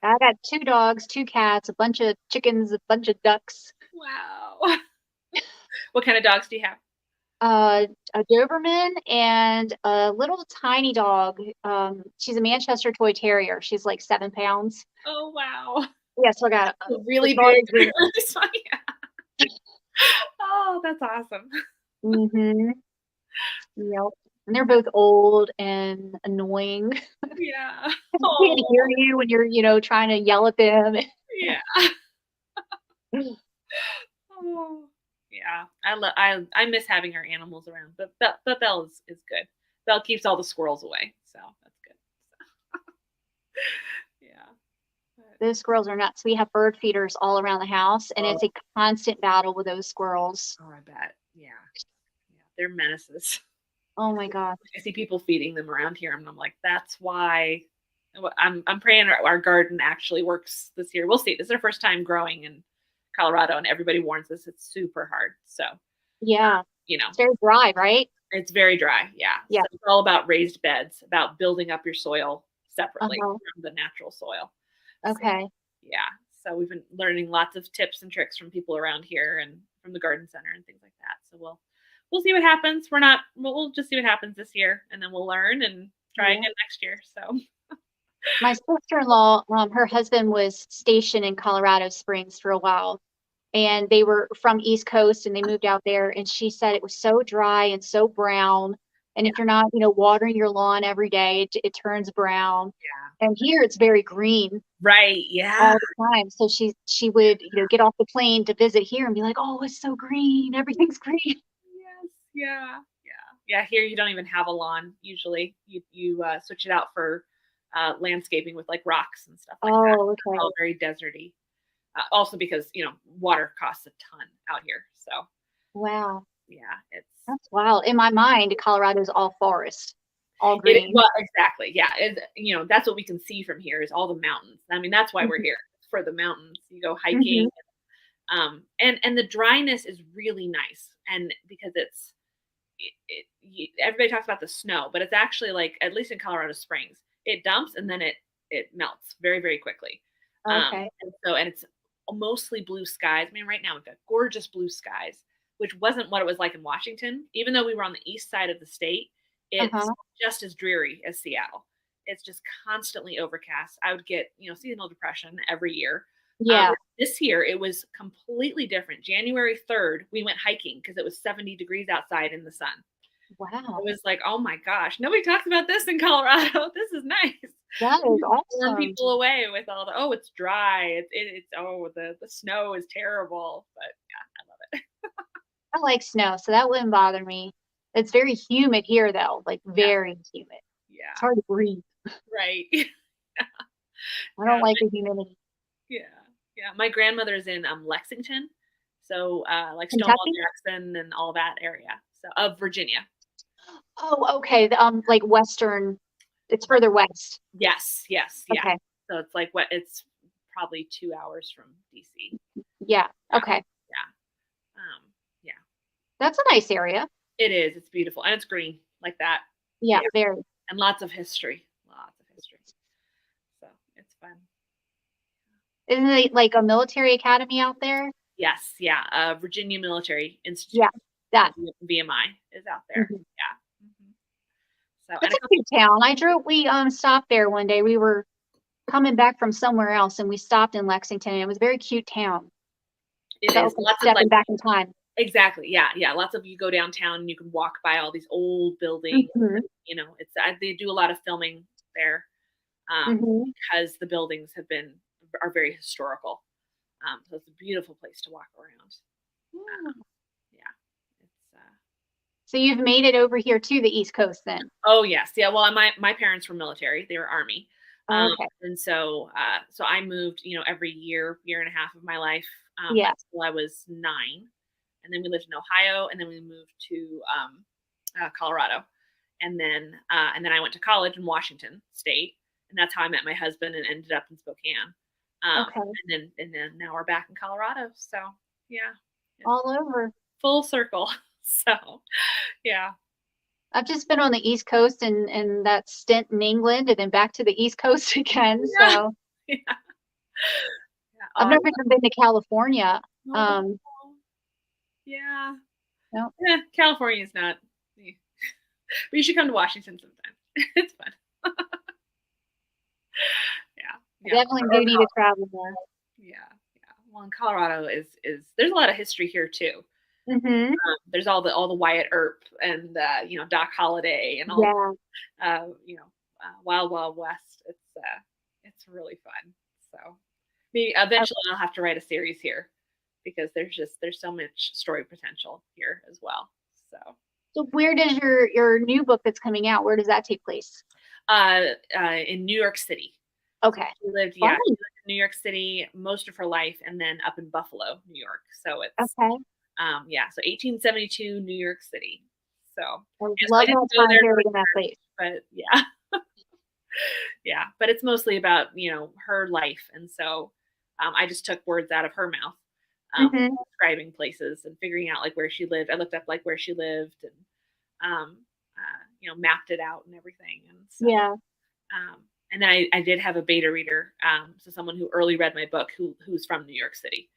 I got 2 dogs, 2 cats, a bunch of chickens, a bunch of ducks. Wow. What kind of dogs do you have? A Doberman and a little tiny dog. She's a Manchester Toy Terrier. She's like 7 pounds. Oh wow! Yeah, so I got a really big. Oh, that's awesome. Mm-hmm. Yep. And they're both old and annoying. Yeah. They can't hear you when you're, trying to yell at them. Yeah. Oh. Yeah, I miss having our animals around, but Belle is good. Belle keeps all the squirrels away, so that's good. Yeah. Those squirrels are nuts. We have bird feeders all around the house, and it's a constant battle with those squirrels. Oh, I bet. Yeah, they're menaces. Oh my God. I see people feeding them around here, and I'm like, that's why. I'm praying our garden actually works this year. We'll see. This is our first time growing in Colorado, and everybody warns us it's super hard. So yeah, it's very dry, right? It's very dry. Yeah. So it's all about raised beds, about building up your soil separately from the natural soil. Okay. So, yeah. So we've been learning lots of tips and tricks from people around here and from the garden center and things like that. So we'll see what happens. We'll just see what happens this year, and then we'll learn and try again next year. So. My sister-in-law, her husband was stationed in Colorado Springs for a while, and they were from East Coast, and they moved out there, and she said it was so dry and so brown, and if you're not, watering your lawn every day, it turns brown. Yeah. And here it's very green. Right. Yeah. All the time. So she would, get off the plane to visit here and be like, oh, it's so green. Everything's green. Yes. Yeah. Yeah. Here you don't even have a lawn. Usually you switch it out for landscaping with like rocks and stuff like that. Okay. It's all very deserty. Also because, water costs a ton out here. So Wow. yeah, That's wild. In my mind, Colorado's all forest, all green. well, exactly. Yeah. That's what we can see from here is all the mountains. I mean, that's why we're here, for the mountains. You go hiking. And the dryness is really nice. And because everybody talks about the snow, but it's actually like, at least in Colorado Springs, it dumps and then it melts very, very quickly. Okay. And it's mostly blue skies. I mean, right now we've got gorgeous blue skies, which wasn't what it was like in Washington. Even though we were on the east side of the state, it's just as dreary as Seattle. It's just constantly overcast. I would get, seasonal depression every year. Yeah. This year it was completely different. January 3rd, we went hiking because it was 70 degrees outside in the sun. Wow. It was like, oh my gosh, nobody talks about this in Colorado. This is nice. That is awesome. Turn people away with all the, it's dry. The snow is terrible. But yeah, I love it. I like snow, so that wouldn't bother me. It's very humid here, though, like very humid. Yeah. It's hard to breathe. Right. I don't like the humidity. Yeah. Yeah. My grandmother's in Lexington. So like Kentucky? Stonewall Jackson and all that area. So of Virginia. Oh, okay. Like western. It's further west. Yes. Yeah. Okay. So it's like it's probably 2 hours from DC. Yeah. Okay. Yeah. That's a nice area. It is. It's beautiful. And it's green like that. Yeah, very. And lots of history. So it's fun. Isn't it like a military academy out there? Yes. Yeah. Virginia Military Institute. Yeah. That. VMI is out there. Yeah. So it's a cute town. We stopped there one day. We were coming back from somewhere else and we stopped in Lexington. And it was a very cute town. It is. Lots of stepping back in time. Exactly. Yeah. Yeah. Lots of, you go downtown and you can walk by all these old buildings. And, they do a lot of filming there because the buildings are very historical. So it's a beautiful place to walk around. So you've made it over here to the East Coast then? Oh yes. Yeah. Well, my parents were military. They were Army. Okay. And so I moved, every year and a half of my life until I was 9. And then we lived in Ohio, and then we moved to Colorado. And then I went to college in Washington State, and that's how I met my husband and ended up in Spokane. And then now we're back in Colorado. So yeah. All over. Full circle. So yeah. I've just been on the East Coast and that stint in England and then back to the East Coast again. So I've never even been to California. Yeah. No. Yeah, California is not. But you should come to Washington sometime. It's fun. I definitely do need to travel more. Yeah. Well, in Colorado is there's a lot of history here too. There's all the Wyatt Earp and Doc Holliday and all Wild Wild West. It's really fun. So maybe eventually I'll have to write a series here because there's so much story potential here as well. So where does your new book that's coming out, where does that take place? In New York City. Okay. She lived in New York City most of her life, and then up in Buffalo, New York. So it's okay. So 1872 New York City. So I love that time period in that place. But yeah, but it's mostly about her life, and so I just took words out of her mouth, describing places and figuring out like where she lived. I looked up like where she lived and mapped it out and everything. And so, and then I did have a beta reader, so someone who early read my book who's from New York City.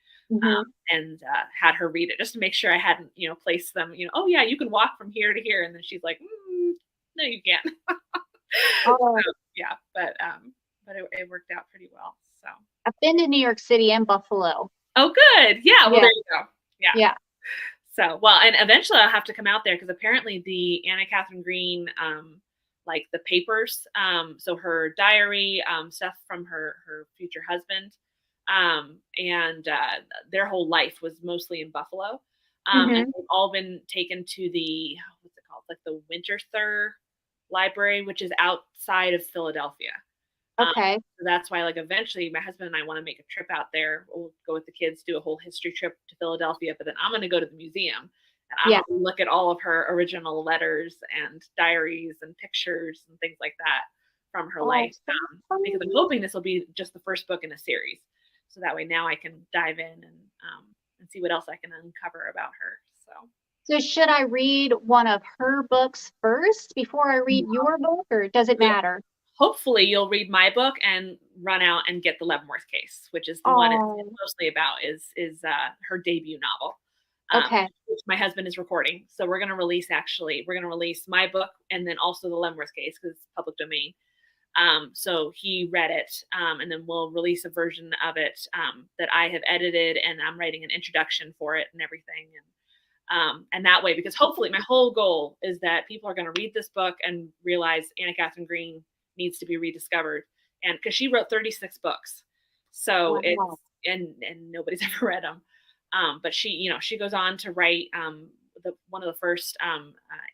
And had her read it just to make sure I hadn't, placed them, oh yeah, you can walk from here to here. And then she's like, no, you can't. But it worked out pretty well. So I've been to New York City and Buffalo. Oh, good. Yeah. Well, there you go. Yeah. So, well, and eventually I'll have to come out there because apparently the Anna Katharine Green, like the papers, so her diary, stuff from her future husband, and their whole life was mostly in Buffalo. And they've all been taken to the, what's it called? Like the Winterthur Library, which is outside of Philadelphia. Okay. So that's why, like, eventually my husband and I want to make a trip out there. We'll go with the kids, do a whole history trip to Philadelphia, but then I'm going to go to the museum and I'm Yeah. going to look at all of her original letters and diaries and pictures and things like that from her Oh, life. so Because I'm fun. hoping this will be just the first book in a series. So that way now I can dive in and see what else I can uncover about her. So. So should I read one of her books first before I read your book, or does it matter? Hopefully you'll read my book and run out and get the Leavenworth Case, which is the one it's Oh, mostly about, is her debut novel, okay. which my husband is recording. So we're gonna release my book and then also the Leavenworth Case because it's public domain. So he read it, and then we'll release a version of it that I have edited, and I'm writing an introduction for it and everything. And that way, because hopefully my whole goal is that people are going to read this book and realize Anna Katharine Green needs to be rediscovered. And because she wrote 36 books, so it's Wow. and nobody's ever read them. But she goes on to write one of the first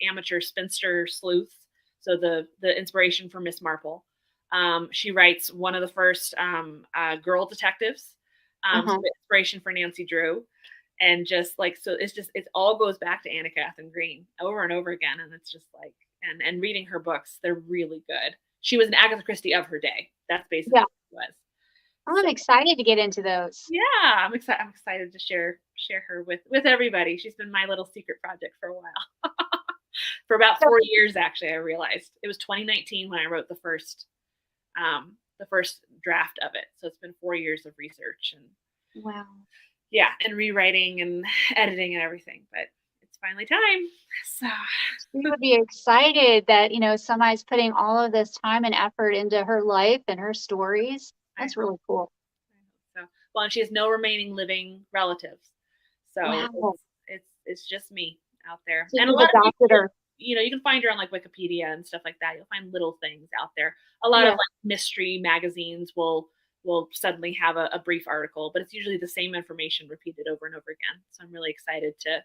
amateur spinster sleuths. So the inspiration for Miss Marple. She writes one of the first girl detectives. So Uh-huh. the inspiration for Nancy Drew. And just like, so it all goes back to Anna Katharine Green over and over again. And it's just like, and reading her books, they're really good. She was an Agatha Christie of her day. That's basically Yeah. what it was. I'm So excited to get into those. yeah, I'm excited to share her with everybody. She's been my little secret project for a while. For about So, 4 years, actually. I realized it was 2019 when I wrote the first draft of it. So it's been 4 years of research and wow. yeah, and rewriting and editing and everything. But it's finally time. So She would be excited that, somebody's putting all of this time and effort into her life and her stories. I That's hope really cool. so. Well, and she has no remaining living relatives, so Wow. it's just me out there, So and a you've lot of adopted people. her. You can find her on like Wikipedia and stuff like that. You'll find little things out there. A lot of Yeah. like mystery magazines will suddenly have a brief article, but it's usually the same information repeated over and over again. So I'm really excited to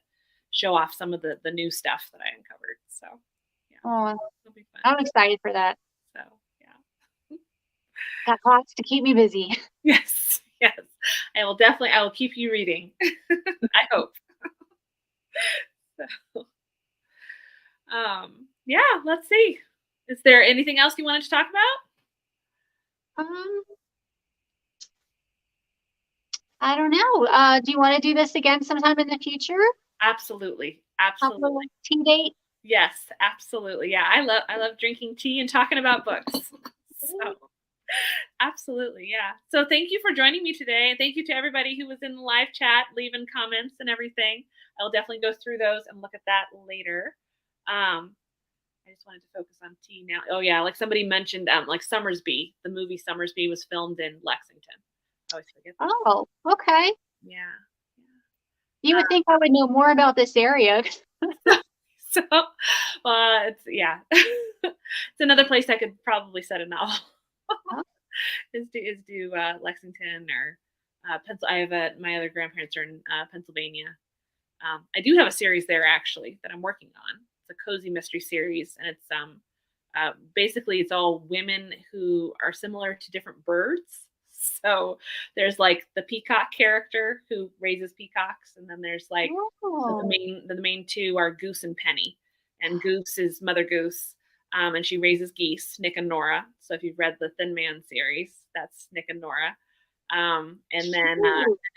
show off some of the new stuff that I uncovered. So yeah, Oh, it'll be fun. I'm excited for that. So yeah. Got lots to keep me busy. Yes, yes. I will keep you reading. I hope. So, yeah, let's see. Is there anything else you wanted to talk about? Um, I don't know. Do you want to do this again sometime in the future? Absolutely. Have a Absolutely. tea date? Yes, absolutely. Yeah, I love drinking tea and talking about books. So, absolutely, yeah. So thank you for joining me today, and thank you to everybody who was in the live chat, leaving comments and everything. I'll definitely go through those and look at that later. Um, I just wanted to focus on tea now. Oh yeah, like somebody mentioned, like Summersby. The movie Summersby was filmed in Lexington. I always forget that. Oh, okay. Yeah. You would think I would know more about this area. Yeah. So, it's yeah, it's another place I could probably set a novel. Oh, is do Lexington or Pencil. I have my other grandparents are in Pennsylvania. I do have a series there actually that I'm working on. It's a cozy mystery series, and it's basically it's all women who are similar to different birds. So there's like the peacock character who raises peacocks, and then there's like so oh, the main two are Goose and Penny, and Goose is Mother Goose, and she raises geese, Nick and Nora. So if you've read the Thin Man series, that's Nick and Nora. And then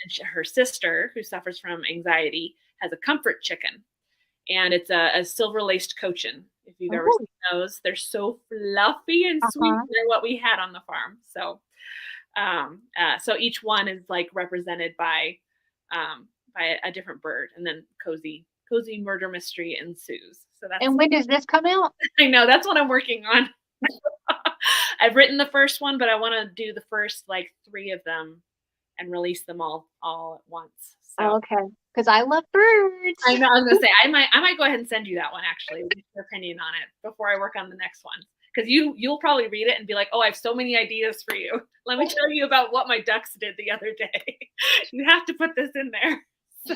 shoot. her sister, who suffers from anxiety, has a comfort chicken, and it's a silver laced cochin. If you've ever Oh, seen those, they're so fluffy and sweet. uh-huh. They're what we had on the farm. So each one is like represented by a different bird, and then cozy murder mystery ensues. So that's And when does this come out? I know that's what I'm working on. I've written the first one, but I want to do the first like three of them and release them all at once. So Oh, okay. Because I love birds. I know I was gonna say I might go ahead and send you that one actually, with your opinion on it before I work on the next one. Because you'll probably read it and be like, oh, I have so many ideas for you. Let me tell you about what my ducks did the other day. You have to put this in there. So,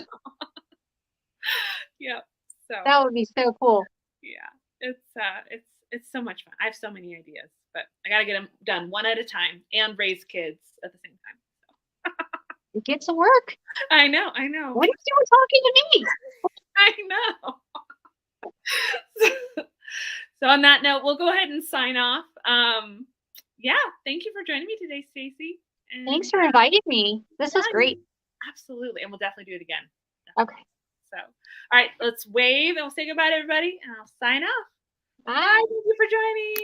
yeah. So That would be so cool. yeah, it's so much fun. I have so many ideas. but I got to get them done one at a time and raise kids at the same time. Get to work. I know. I know. What are you doing talking to me? I know. So on that note, we'll go ahead and sign off. Yeah, thank you for joining me today, Stacy. Thanks for inviting me. This was great. Absolutely. And we'll definitely do it again. Okay. So, all right, let's wave and we'll say goodbye to everybody and I'll sign off. Bye. Bye. Thank you for joining.